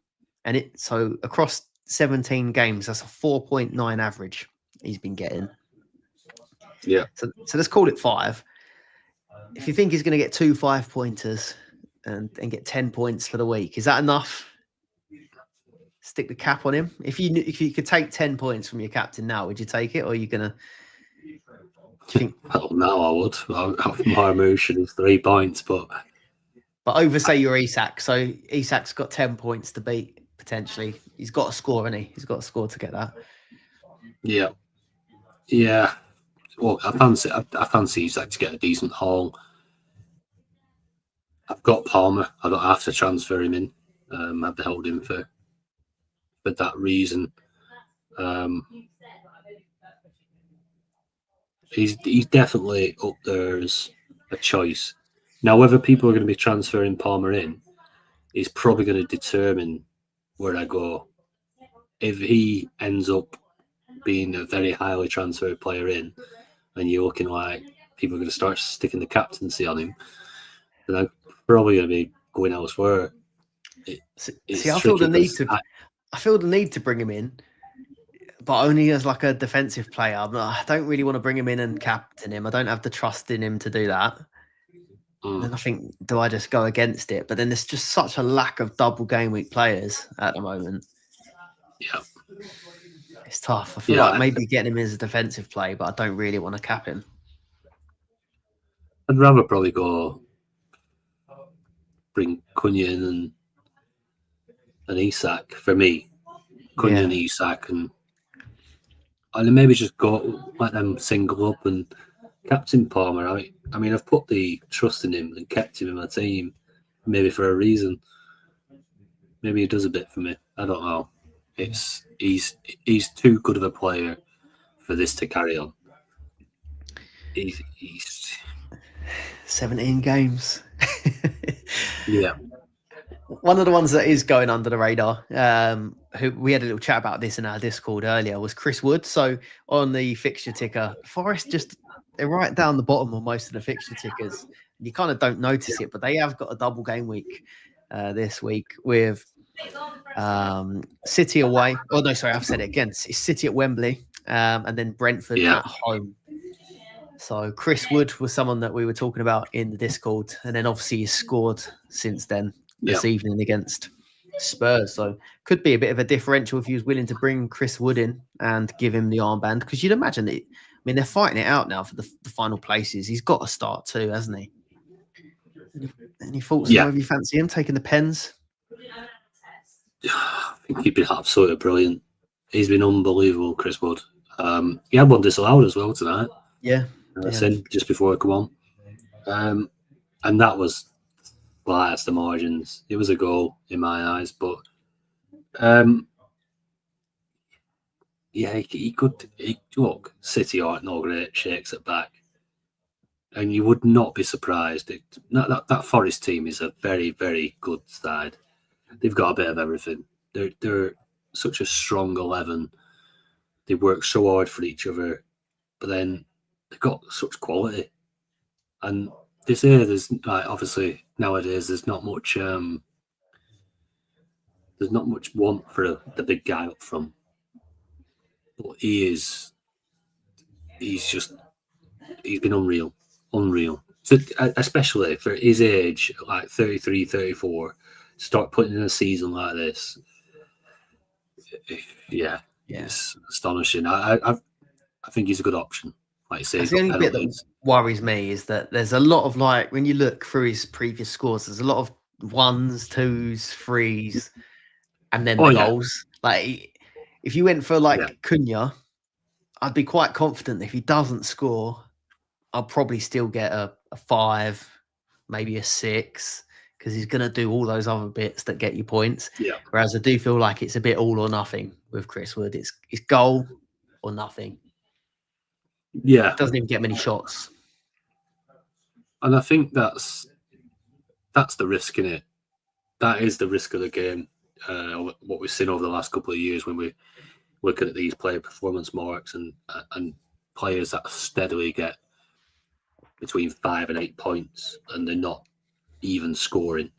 and so across 17 games, that's a 4.9 average he's been getting. Yeah. So let's call it 5. If you think he's going to get 2 5-pointers and get 10 points for the week, is that enough? Stick the cap on him. If you could take 10 points from your captain now, would you take it, or are you going to? Well, no, I would. My emotion is 3 points, but over say you're Isak. So Isak's got 10 points to beat potentially. He's got a score, hasn't he? He's got a score to get that. Yeah. Well, I fancy Isak to get a decent haul. I've got Palmer. I don't have to transfer him in. I've held him for that reason. He's definitely up there as a choice. Now, whether people are going to be transferring Palmer in is probably going to determine where I go. If he ends up being a very highly transferred player in, and you're looking like people are going to start sticking the captaincy on him, then I'm probably going to be going elsewhere. I feel the need to bring him in. but only as like a defensive player. I don't really want to bring him in and captain him. I don't have the trust in him to do that. And then I think, do I just go against it? But then there's just such a lack of double game week players at the moment. Yeah. It's tough. I feel like maybe getting him as a defensive play, but I don't really want to cap him. I'd rather probably go bring Cunha in and Isak for me. Cunha and Isak, and then maybe just go let them single up and captain Palmer. I mean, I've put the trust in him and kept him in my team, maybe for a reason. Maybe he does a bit for me. I don't know. He's too good of a player for this to carry on. He's 17 games. Yeah. One of the ones that is going under the radar, who we had a little chat about this in our Discord earlier, was Chris Wood. So on the fixture ticker, Forest they're right down the bottom on most of the fixture tickers. You kind of don't notice it, but they have got a double game week this week with City away. Oh no, sorry, I've said it again. It's City at Wembley, and then Brentford at home. So Chris Wood was someone that we were talking about in the Discord, and then obviously he's scored since then this evening against Spurs. So could be a bit of a differential if he was willing to bring Chris Wood in and give him the armband, because you'd imagine it. I mean, they're fighting it out now for the final places. He's got to start too, hasn't he? Any thoughts on whether you fancy him taking the pens? I think he'd been absolutely brilliant. He's been unbelievable, Chris Wood. He had one disallowed as well tonight. Yeah. I said just before I come on. And that was slightest the margins. It was a goal in my eyes, but he could look. City aren't no great, shakes it back. And you would not be surprised. That Forest team is a very, very good side. They've got a bit of everything. They're such a strong 11. They work so hard for each other, but then they've got such quality. And they say there's obviously nowadays there's not much want for the big guy up front, but he's been unreal. So especially for his age, like 33, 34, start putting in a season like this. Yeah. It's astonishing. I think he's a good option. Like I say, the only bit that worries me is that there's a lot of, like, when you look through his previous scores, there's a lot of 1s, 2s, 3s, and then the goals. Like, if you went for Cunha, I'd be quite confident that if he doesn't score, I'll probably still get a 5, maybe a 6, because he's going to do all those other bits that get you points. Yeah. Whereas I do feel like it's a bit all or nothing with Chris Wood. It's goal or nothing. Yeah. Doesn't even get many shots. And I think that's the risk in it. That is the risk of the game. What we've seen over the last couple of years when we look at these player performance marks and players that steadily get between 5 and 8 points and they're not even scoring.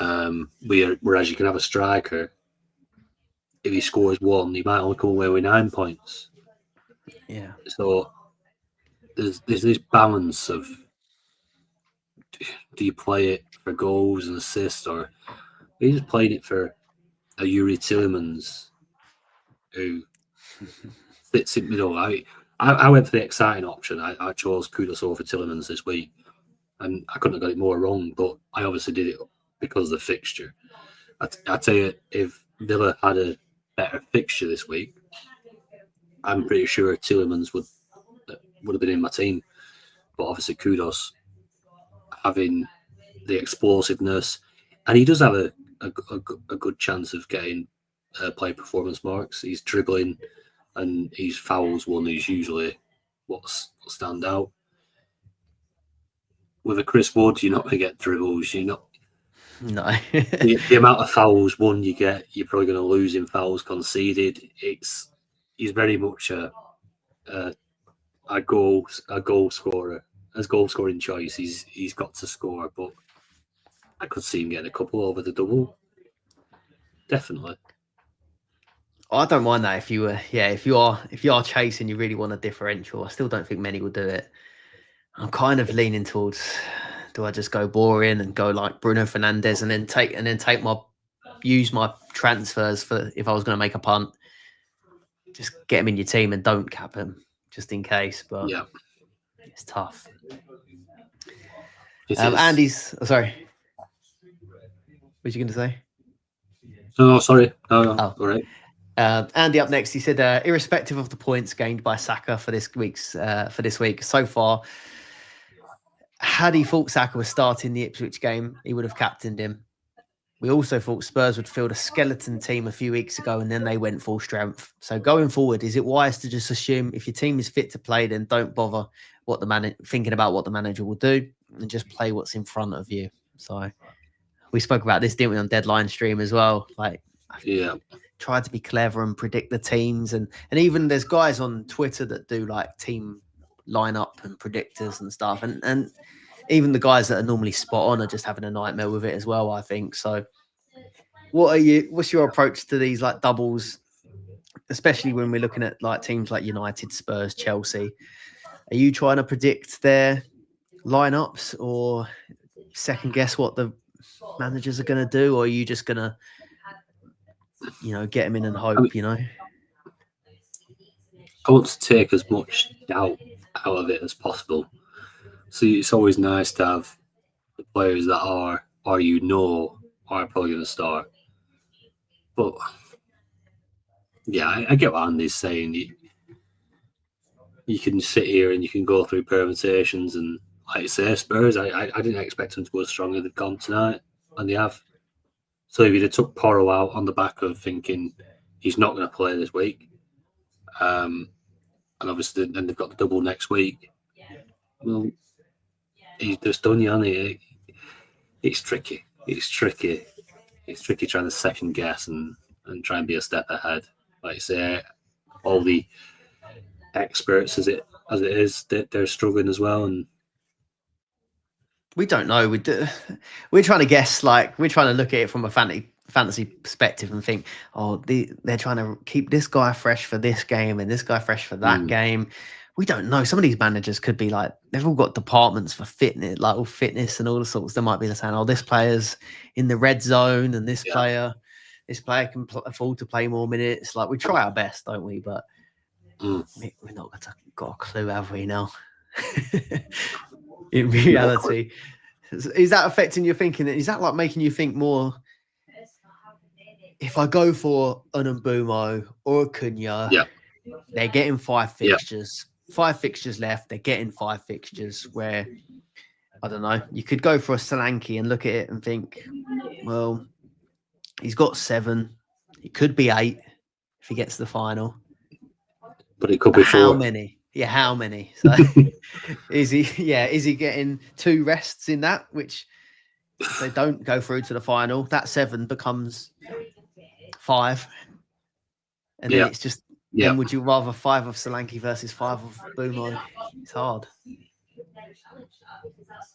Whereas you can have a striker, if he scores 1, he might only come away with 9 points. Yeah. So there's this balance of, do you play it for goals and assists, or are you just playing it for a Yuri Tillemans who fits in middle? I went for the exciting option. I chose Kudos over Tillemans this week, and I couldn't have got it more wrong, but I obviously did it because of the fixture. I tell you, if Villa had a better fixture this week, I'm pretty sure Tillemans would have been in my team. But obviously, Kudos having the explosiveness, and he does have a good chance of getting play performance marks. He's dribbling, and his fouls one is usually what's stand out. With a Chris Wood, you're not going to get dribbles. You're not. No. the amount of fouls one you get, you're probably going to lose in fouls conceded. He's very much a goal scorer. As goal scoring choice, he's got to score, but I could see him getting a couple over the double. Definitely. I don't mind that if you were, if you are chasing, you really want a differential. I still don't think many will do it. I'm kind of leaning towards, do I just go boring and go like Bruno Fernandes and then use my transfers for if I was going to make a punt, just get him in your team and don't cap him just in case. But Yeah, it's tough. it is. Andy's sorry. What you going to say? No, sorry. No, Oh. all right. Andy up next. He said, irrespective of the points gained by Saka for this week, so far, had he thought Saka was starting the Ipswich game, he would have captained him. We also thought Spurs would field a skeleton team a few weeks ago, and then they went full strength. So going forward, is it wise to just assume if your team is fit to play, then don't bother thinking about what the manager will do, and just play what's in front of you? So we spoke about this, didn't we, on Deadline Stream as well? Like, Yeah. Tried to be clever and predict the teams, and even there's guys on Twitter that do like team lineup and predictors and stuff, and even the guys that are normally spot on are just having a nightmare with it as well, I think. So what's your approach to these like doubles, especially when we're looking at like teams like United, Spurs, Chelsea? Are you trying to predict their lineups or second guess what the managers are going to do, or are you just going to get them in and hope? I want to take as much doubt out of it as possible. So it's always nice to have the players that are probably going to start. But yeah, I get what Andy's saying. You can sit here and you can go through permutations, and like you say, Spurs, I didn't expect them to go as strong as they've gone tonight, and they have. So if you'd have took Porro out on the back of thinking he's not going to play this week, and obviously then they've got the double next week, well, he's just done, Yanni. It's tricky. It's tricky trying to second guess and try and be a step ahead. Like you say, all the experts as it is, they're struggling as well, and we don't know. We're trying to guess. Like, we're trying to look at it from a fantasy perspective and think, they're trying to keep this guy fresh for this game and this guy fresh for that game. We don't know. Some of these managers could be like, they've all got departments for fitness, like all fitness and all the sorts. They might be saying, this player's in the red zone and this player can afford to play more minutes. Like, we try our best, don't we? But we're not got a clue, have we now? In reality, is that affecting your thinking? Is that like making you think more? If I go for an Mbumo or a Cunha, they're getting 5 fixtures. 5 fixtures left. They're getting 5 fixtures. Where I don't know, you could go for a Solanke and look at it and think, well, he's got 7. It could be 8 if he gets to the final. But it could be 4. How many? Yeah, how many? So is he getting 2 rests in that, which if they don't go through to the final, that 7 becomes 5. And then it's just, then would you rather 5 of Solanke versus 5 of Bumo? It's hard.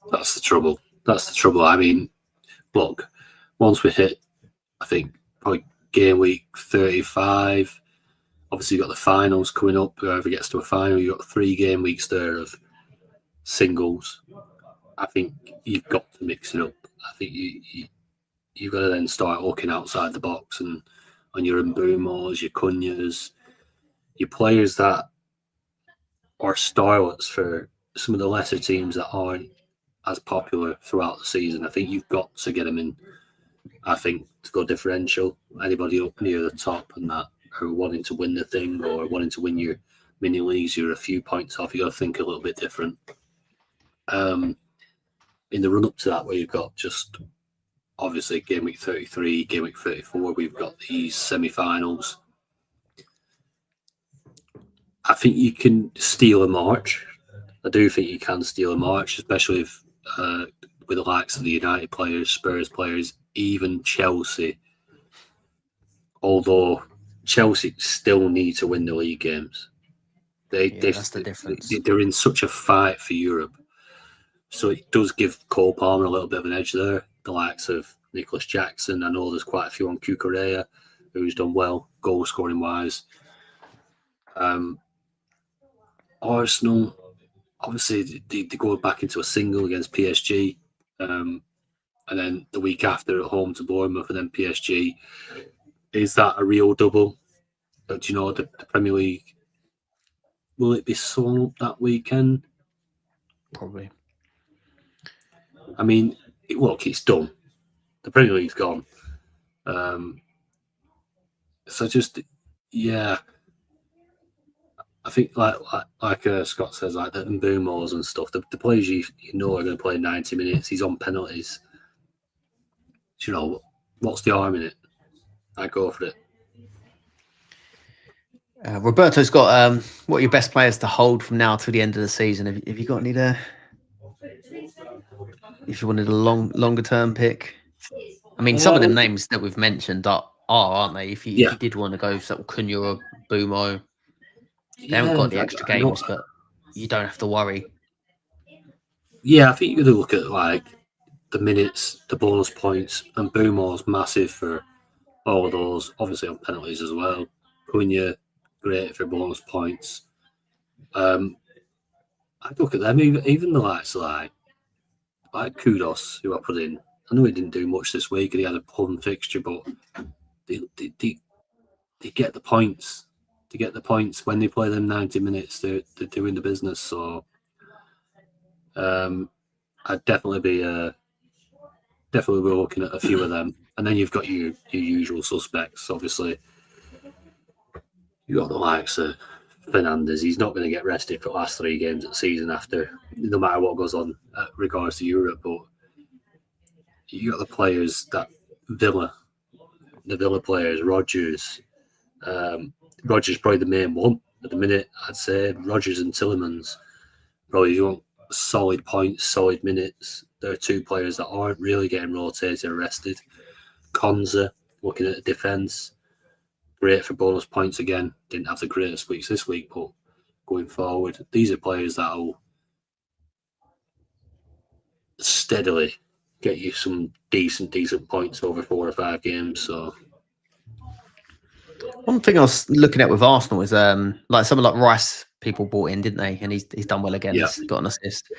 That's the trouble. I mean, look, once we hit, I think, probably game week 35, obviously you've got the finals coming up. Whoever gets to a final, you've got 3 game weeks there of singles. I think you've got to mix it up. I think you've got to then start looking outside the box and on your Mbumos, your Cunhas, your players that are starlets for some of the lesser teams that aren't as popular throughout the season. I think you've got to get them in, I think, to go differential. Anybody up near the top and that are wanting to win the thing or wanting to win your mini leagues, you're a few points off. You got to think a little bit different. In the run up to that, where you've got just obviously game week 33, game week 34, we've got these semi-finals. I think you can steal a march. I do think you can steal a march, especially if with the likes of the United players, Spurs players, even Chelsea. Although Chelsea still need to win the league games. That's the difference. They're in such a fight for Europe. So it does give Cole Palmer a little bit of an edge there. The likes of Nicholas Jackson. I know there's quite a few on Cucurella. who's done well goal scoring wise. Arsenal, obviously, they go back into a single against PSG, and then the week after at home to Bournemouth, and then PSG. Is that a real double? Do you know the Premier League? Will it be sewn up that weekend? Probably. I mean, look, it's done. The Premier League's gone. So just, yeah. I think like Scott says, like the Mbumos and stuff, the players you know are going to play 90 minutes. He's on penalties. Do you know, what's the harm in it? I go for it. Roberto's got what are your best players to hold from now to the end of the season? Have you got any there? If you wanted a longer term pick, I mean, some of them names that we've mentioned aren't they? If you did want to go sort of Cunha or Bumo, they haven't got the extra games, but you don't have to worry. Yeah, I think you're going to look at like the minutes, the bonus points, and Bumo's massive for all of those. Obviously on penalties as well. Cunha, great for bonus points. I'd look at them, even the likes like Kudos, who I put in. I know he didn't do much this week, and he had a plum fixture, but they get the points. They get the points when they play them 90 minutes. They're doing the business. So I'd definitely be looking at a few of them, and then you've got your usual suspects. Obviously, you got the likes of Fernandes. He's not going to get rested for the last 3 games of the season after, no matter what goes on regards to Europe. But you got the players that the Villa players, Rodgers. Rodgers probably the main one at the minute. I'd say Rodgers and Tielemans. Probably you want solid points, solid minutes. There are 2 players that aren't really getting rotated or rested. Konza, looking at the defence, great for bonus points again. Didn't have the greatest weeks this week, but going forward, these are players that will steadily get you some decent points over 4 or 5 games. So one thing I was looking at with Arsenal is like someone like Rice, people bought in, didn't they? And he's done well again. Yeah. He's got an assist.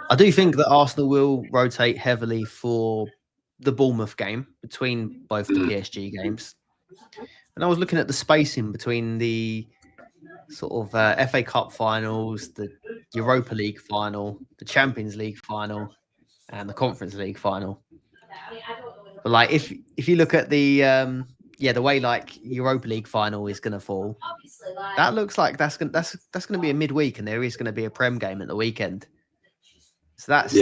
I do think that Arsenal will rotate heavily for the Bournemouth game between both the PSG games. And I was looking at the spacing between the sort of FA Cup finals, the Europa League final, the Champions League final, and the Conference League final. But like if you look at the the way like Europa League final is going to fall, that looks like that's going to be a midweek, and there is going to be a Prem game at the weekend. So that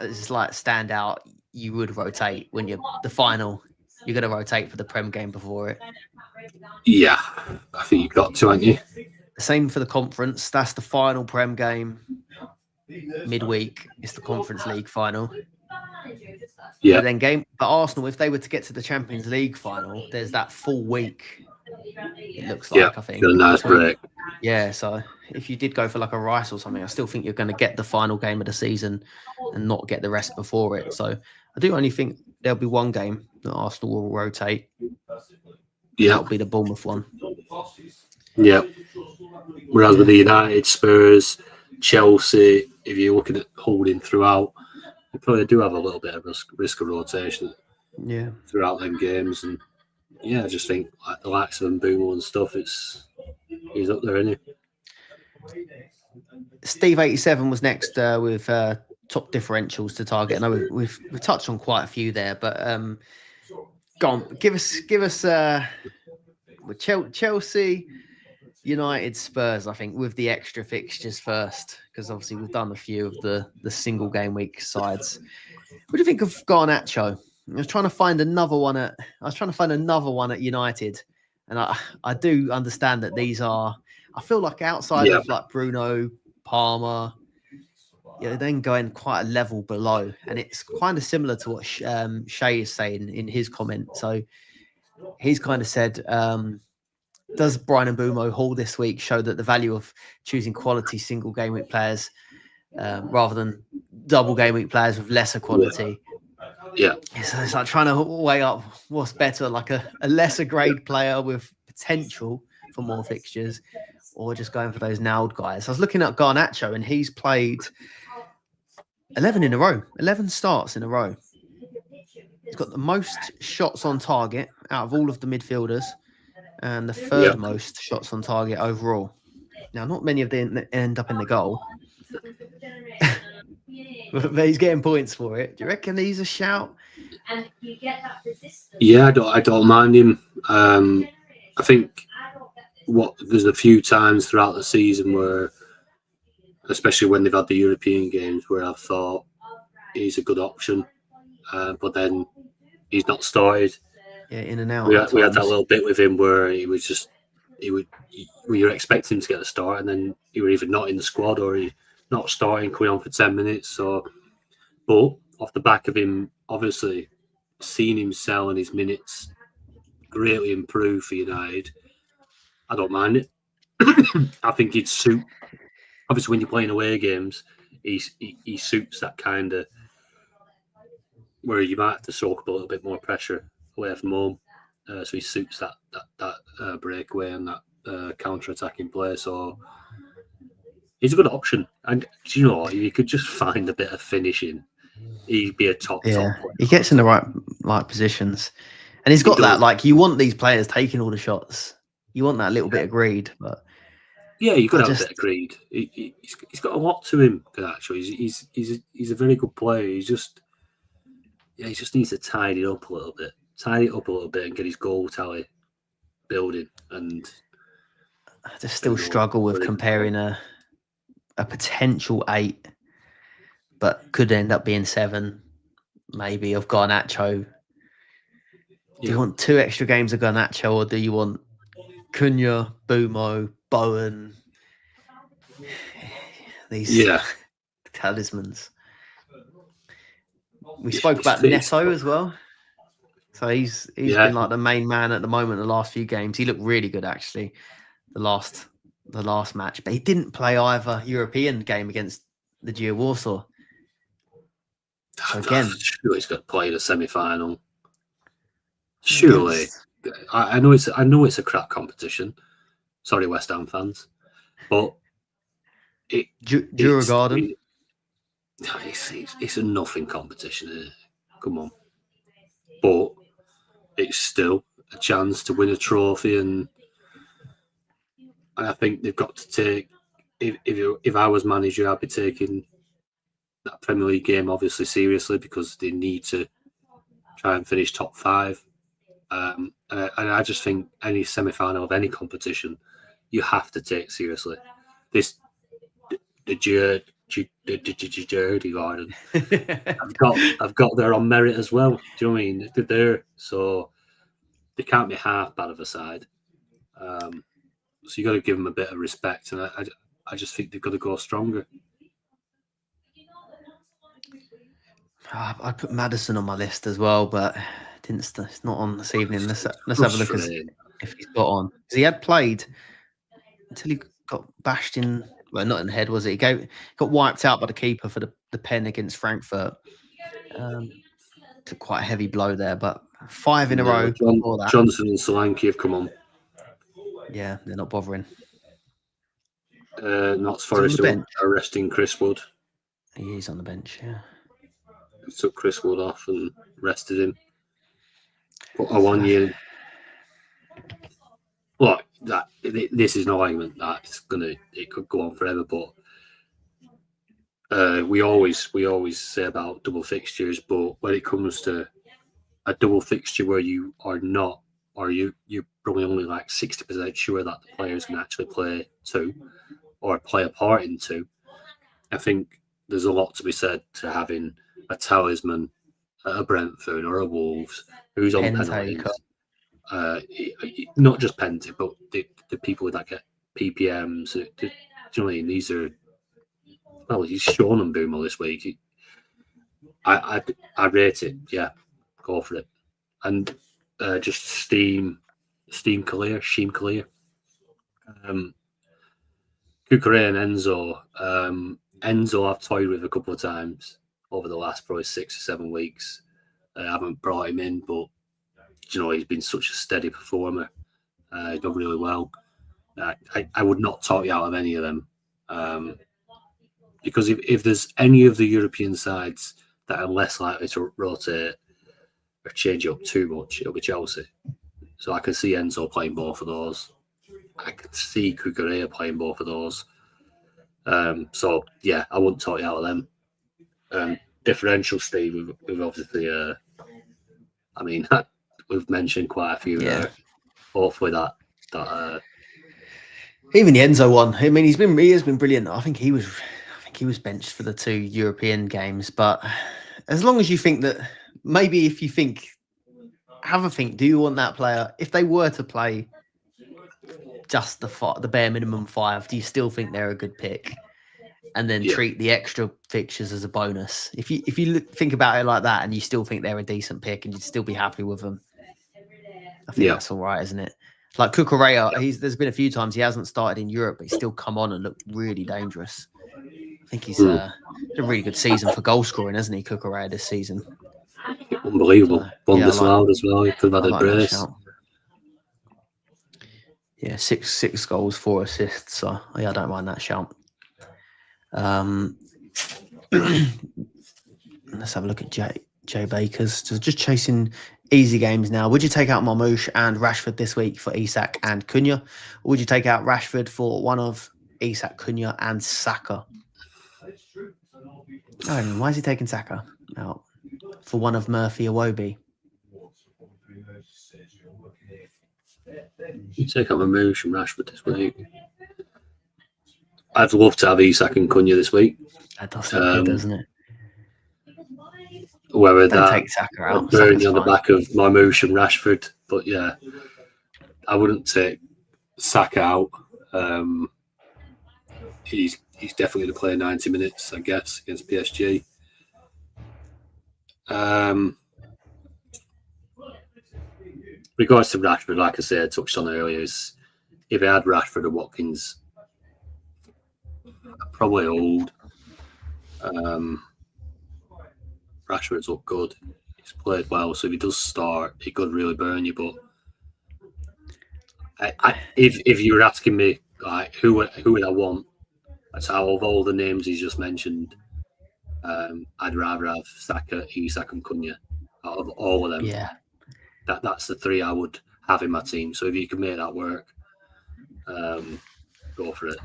is like standout. You would rotate when you're the final. You're going to rotate for the Prem game before it. Yeah, I think you've got to, haven't you? Same for the conference. That's the final Prem game. Midweek is the Conference League final. Yeah. But Arsenal, if they were to get to the Champions League final, there's that full week. It looks like, I think. Got a nice break. Yeah, so if you did go for like a Rice or something, I still think you're going to get the final game of the season and not get the rest before it. So I do only think there'll be one game that Arsenal will rotate. Yeah. That'll be the Bournemouth one. Yeah. Whereas with the United, Spurs, Chelsea, if you're looking at holding throughout, you probably do have a little bit of risk of rotation throughout them games. And yeah, I just think like the likes of Mbumo and stuff, he's up there, isn't he? Steve 87 was next with top differentials to target. I know we've touched on quite a few there, but go on, give us with Chelsea, United, Spurs, I think, with the extra fixtures first, because obviously we've done a few of the single game week sides. What do you think of Garnacho? I was trying to find another one at United, and I do understand that these are. I feel like outside of like Bruno, Palmer, then going quite a level below, and it's kind of similar to what Shay is saying in his comment. So he's kind of said, does Brian Mbumo Hall this week show that the value of choosing quality single game week players rather than double game week players with lesser quality? Yeah. It's like trying to weigh up what's better, like a lesser grade player with potential for more fixtures, or just going for those nailed guys. I was looking at Garnacho, and he's played 11 in a row, 11 starts in a row. He's got the most shots on target out of all of the midfielders, and the third most shots on target overall. Now, not many of them end up in the goal, but he's getting points for it. Do you reckon he's a shout? Yeah, I don't mind him. I think there's a few times throughout the season where, especially when they've had the European games, where I've thought he's a good option, but then he's not started. Yeah, in and out. We had that little bit with him where we were expecting him to get the start, and then he were either not in the squad or he not starting, coming on for 10 minutes. So, but off the back of him, obviously seeing him sell and his minutes greatly improve for United, I don't mind it. I think he'd suit. Obviously, when you're playing away games, he suits that kind of where you might have to soak up a little bit more pressure away from home. So he suits that breakaway and that counter-attacking play. So he's a good option. And do you know what? If you could just find a bit of finishing, he'd be a top player. He gets in the right positions. And he's got that, like, you want these players taking all the shots. You want that little bit of greed. But yeah, you've got to have a bit of greed. He's got a lot to him, actually. He's a very good player. He just needs to tidy it up a little bit. And get his goal tally building. And I just still struggle with comparing a potential 8, but could end up being 7, maybe, of Garnacho. Do you want 2 extra games of Garnacho, or do you want Cunha, Bumo, Bowen? These talismans. We spoke about Neto as well. So he's been like the main man at the moment the last few games. He looked really good, actually, the last match. But he didn't play either European game against the Gia Warsaw. So again, sure he's got to play the semi-final. Surely, I know it's a crap competition. Sorry, West Ham fans, but Djurgården. It's a nothing competition, isn't it? Come on, but it's still a chance to win a trophy, and I think they've got to take. If I was manager, I'd be taking that Premier League game obviously seriously, because they need to try and finish top 5. And I just think any semi-final of any competition, you have to take seriously. The Dirty Garden. I've got there on merit as well. Do you know what I mean? They're there, so they can't be half bad of a side. So you got to give them a bit of respect, and I just think they've got to go stronger. I put Maddison on my list as well, but it's not on this evening. Let's have a look if he's got on. Because he had played until he got bashed in. Well, not in the head, was it? He got wiped out by the keeper for the pen against Frankfurt. Took quite a heavy blow there, but 5 in a row. Johnson and Solanke have come on. Yeah, they're not bothering. Notts Forest arresting Chris Wood. He is on the bench, yeah. Took Chris Wood off and rested him. Put a 1 year. Look, this is no argument that it could go on forever, but we always say about double fixtures, but when it comes to a double fixture where you are not, or you're probably only like 60% sure that the players can actually play 2 or play a part in 2, I think there's a lot to be said to having a talisman at a Brentford or a Wolves who's on penalties. Not just penalty, but the people that get PPMs. Do you know what I mean? These are, well, he's shown them Boomer this week. I rate it. Yeah, go for it. And just Sheem Kalir. Kukure and Enzo. Enzo I've toyed with a couple of times over the last probably 6 or 7 weeks. I haven't brought him in, but he's been such a steady performer. He's done really well. I would not talk you out of any of them, because if there's any of the European sides that are less likely to rotate or change it up too much, it'll be Chelsea. So I can see Enzo playing both of those. I can see Cucurella playing both of those. So yeah, I wouldn't talk you out of them. Differential, Steve, we've obviously, we've mentioned quite a few there. Hopefully that even the Enzo one. I mean, he has been brilliant. I think he was benched for the 2 European games. But as long as you think that, maybe if you think, have a think. Do you want that player? If they were to play just the bare minimum 5, do you still think they're a good pick? And then treat the extra fixtures as a bonus. If you think about it like that, and you still think they're a decent pick, and you'd still be happy with them, I think that's all right, isn't it? Like Cucurella, there's been a few times he hasn't started in Europe, but he's still come on and looked really dangerous. I think he's had a really good season for goal scoring, hasn't he, Cucurella, this season? Unbelievable. Bundesliga as well. He could have had a brace. Yeah, six goals, 4 assists. So yeah, I don't mind that shout. Let's have a look at Jay Baker's. Just chasing easy games now. Would you take out Marmoush and Rashford this week for Isak and Cunha? Or would you take out Rashford for one of Isak, Cunha and Saka? Oh, why is he taking Saka out for one of Murphy Iwobi? You take out Marmoush and Rashford this week. I'd love to have Isak and Cunha this week. That does look good, doesn't it? Whether Don't that take Saka out. burning on the back of Marmoush and Rashford, but yeah, I wouldn't take Saka out. He's definitely going to play 90 minutes, I guess, against PSG. Regards to Rashford, like I said, I touched on earlier, is if I had Rashford and Watkins, I'd probably hold. Rashford's looked good. He's played well, so if he does start, he could really burn you. But if you were asking me, like, who would I want? That's how of all the names he's just mentioned, I'd rather have Saka, Isak, and Cunha out of all of them. Yeah, that's the 3 I would have in my team. So if you can make that work, go for it.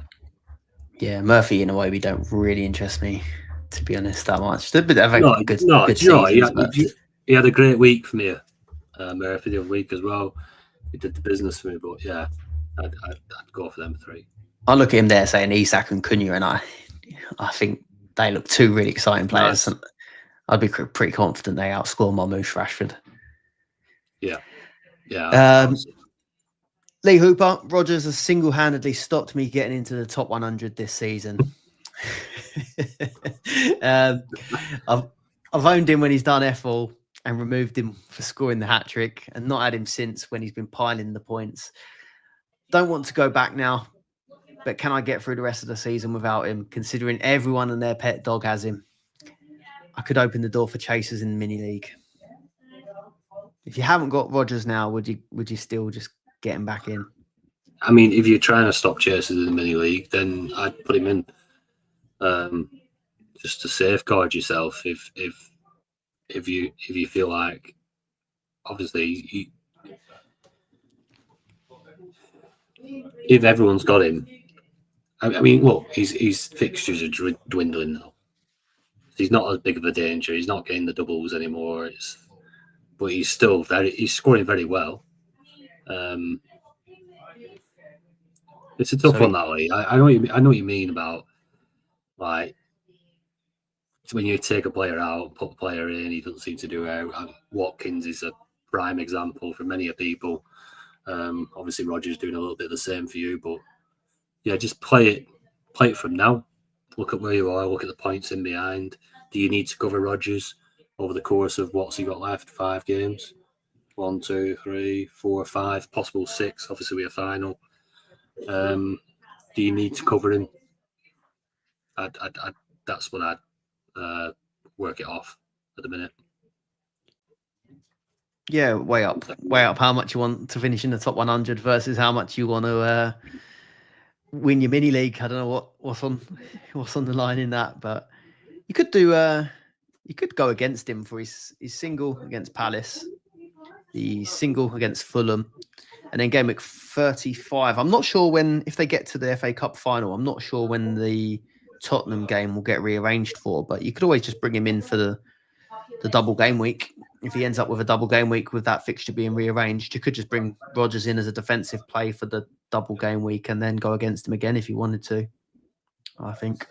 Yeah, Murphy and Iwobi don't really interest me, to be honest, that much. But good seasons, he had a great week for me, Murphy, the other week as well. He did the business for me, but yeah, I'd go for them 3. I look at him there saying Isak and Cunha, and I think they look 2 really exciting players. Nice. And I'd be pretty confident they outscore Marmoush, Rashford. Yeah. Lee Hooper, Rodgers has single-handedly stopped me getting into the top 100 this season. I've owned him when he's done F-all and removed him for scoring the hat-trick, and not had him since when he's been piling the points. Don't want to go back now, but can I get through the rest of the season without him, considering everyone and their pet dog has him? I could open the door for chasers in the mini league. If you haven't got Rodgers now, would you still just get him back in? I mean, if you're trying to stop chasers in the mini league, then I'd put him in, just to safeguard yourself. If you feel like, obviously, if everyone's got him, I mean, look, his fixtures are dwindling now. He's not as big of a danger. He's not getting the doubles anymore. But he's still he's scoring very well. It's a tough one that way. I know what you mean about, like, when you take a player out, put a player in, he doesn't seem to do it. Watkins is a prime example for many people. Obviously, Rodgers doing a little bit of the same for you, but yeah, just play it from now. Look at where you are. Look at the points in behind. Do you need to cover Rodgers over the course of what's he got left? 5 games. 1, 2, 3, 4, 5, possible 6. Obviously, we are final. Do you need to cover him? That's what I'd work it off at the minute. Yeah, way up how much you want to finish in the top 100 versus how much you want to win your mini league. I don't know what's on the line in that, but you could go against him for his single against Palace, the single against Fulham, and then Gameweek 35. I'm not sure if they get to the FA Cup final. I'm not sure when the Tottenham game will get rearranged for, but you could always just bring him in for the double game week. If he ends up with a double game week with that fixture being rearranged, you could just bring Rodgers in as a defensive play for the double game week and then go against him again if you wanted to, I think.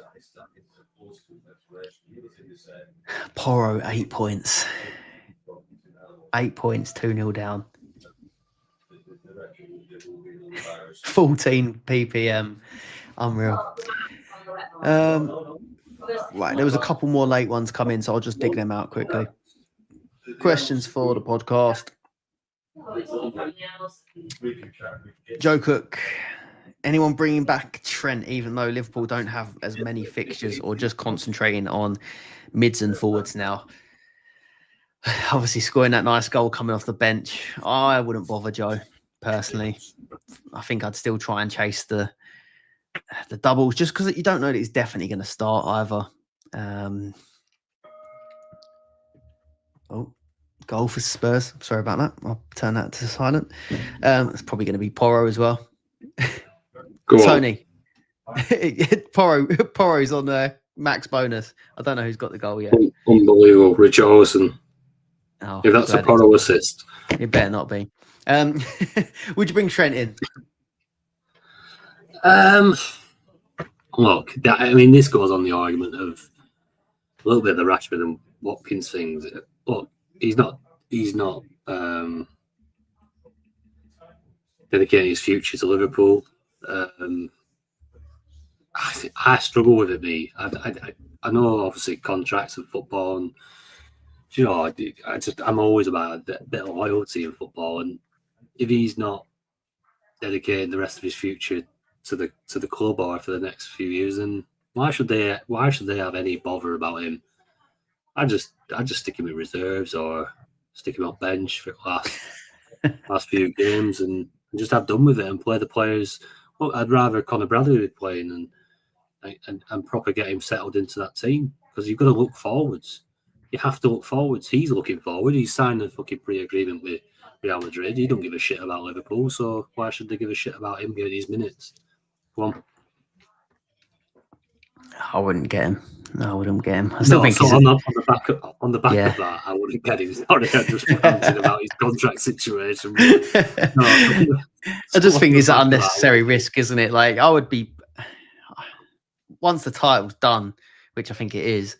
Porro, 8 points. 8 points, 2-0 down. 14 ppm. Unreal. Right, there was a couple more late ones come in, so I'll just dig them out quickly. Questions for the podcast. Joe Cook. Anyone bringing back Trent, even though Liverpool don't have as many fixtures, or just concentrating on mids and forwards now? Obviously, scoring that nice goal coming off the bench, I wouldn't bother Joe, personally. I think I'd still try and chase the doubles, just because you don't know that he's definitely going to start either. Goal for Spurs. Sorry about that. I'll turn that to silent. It's probably going to be Porro as well. Tony. Porro's on max bonus. I don't know who's got the goal yet. Unbelievable. Richarlison. Oh, if that's a Porro assist. It better not be. Would you bring Trent in? Look, this goes on the argument of a little bit of the Rashford and Watkins things. Look, he's not dedicating his future to Liverpool. I struggle with it. I know obviously contracts and football, and I'm always about a bit of loyalty in football. And if he's not dedicating the rest of his future to the club or for the next few years, then why should they have any bother about him? I just stick him in reserves or stick him on bench for the last few games and just have done with it and play the players. Well, I'd rather Conor Bradley be playing and proper get him settled into that team, because you've got to look forwards. You have to look forwards. He's looking forward. He's signed a fucking pre-agreement with Real Madrid. He don't give a shit about Liverpool, so why should they give a shit about him getting his minutes? Go on. I wouldn't get him. No, I wouldn't get him. I still think on the back of that, I wouldn't get him. Sorry, I'm just ranting about his contract situation. I just think it's an unnecessary risk, isn't it? Like, I would be, once the title's done, which I think it is,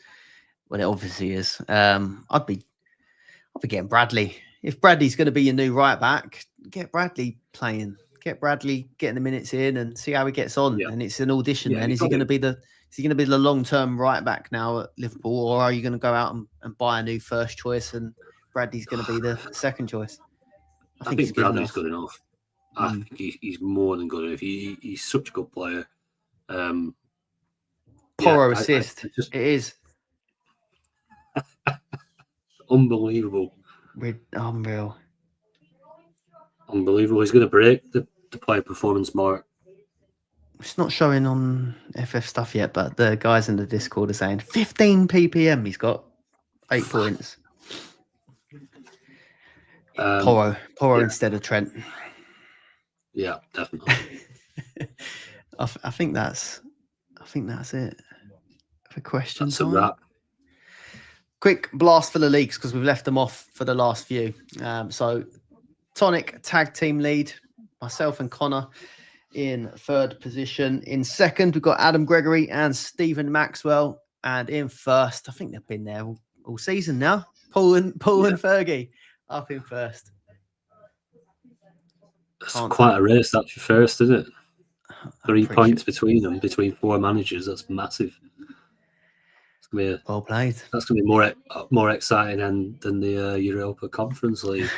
well, it obviously is. I'd be getting Bradley. If Bradley's going to be your new right back, get Bradley playing. Get Bradley getting the minutes in and see how he gets on. Yeah. And it's an audition. Then is he going to be the long-term right back now at Liverpool, or are you going to go out and buy a new first choice and Bradley's going to be the second choice? I think Bradley's good enough. I think he's more than good enough. He's such a good player. Porro assist. It is unbelievable. Unreal. Unbelievable. He's going to break the player performance mark. It's not showing on FF stuff yet, but the guys in the Discord are saying 15 ppm. He's got 8 points. Porro instead of Trent. Yeah, definitely. I think that's it for questions. That's a wrap. Quick blast for the leagues, because we've left them off for the last few. So Tonic tag team lead, myself and Connor in third position. In second, we've got Adam Gregory and Stephen Maxwell. And in first, I think they've been there all season now, Paul and Fergie up in first. It's quite a race, that's your first, isn't it? 3 points between them, between 4 managers. That's massive. It's gonna be well played. That's going to be more exciting than the Europa Conference League.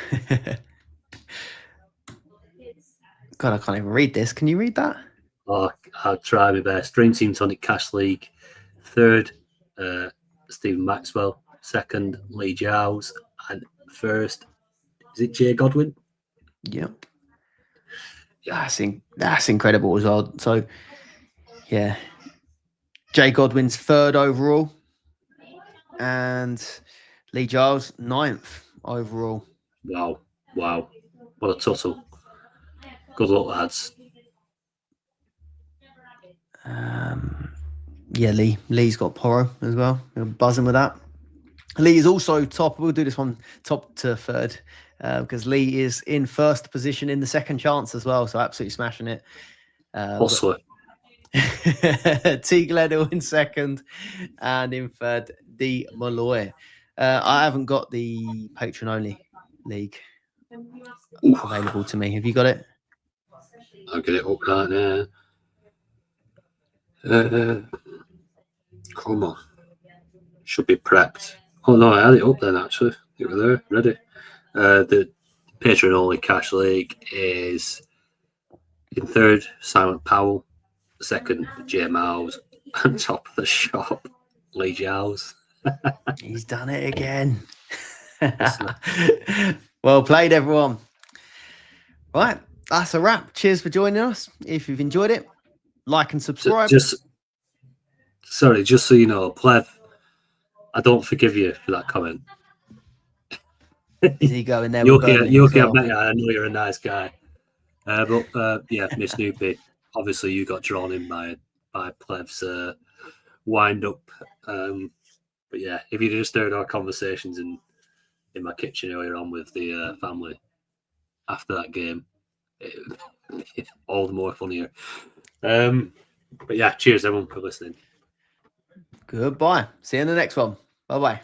God, I can't even read this. Can you read that? Oh, I'll try my best. Dream Team Tonic Cash League. Third, Stephen Maxwell. Second, Lee Giles. And first, Is it Jay Godwin? Yep. Yeah. That's incredible as well. So, yeah. Jay Godwin's 3rd overall. And Lee Giles, 9th overall. Wow. What a tussle. Good luck, lads. Yeah, Lee's got Porro as well. We're buzzing with that. Lee is also top. We'll do this one top to 3rd because Lee is in 1st position in the second chance as well. So absolutely smashing it. Hustler. T. Gledhill in 2nd and in 3rd, D. Malloy. I haven't got the patron only league available to me. Have you got it? I'll get it up right now. Come on. Should be prepped. Oh no, I had it up then actually. It was there, ready. The patron only cash league is in 3rd, Silent Powell, 2nd, J Miles, and top of the shop, Lee Giles. He's done it again. Well played, everyone. Right, that's a wrap. Cheers for joining us. If you've enjoyed it, like and subscribe. Just so you know, Plev, I don't forgive you for that comment. Is he going there? You're okay. Well? I know you're a nice guy. But yeah, Miss Snoopy, obviously you got drawn in by Plev's wind up. But yeah, if you just heard our conversations in my kitchen earlier on with the family after that game, all the more funnier. But yeah, cheers everyone for listening. Goodbye. See you in the next one. Bye-bye.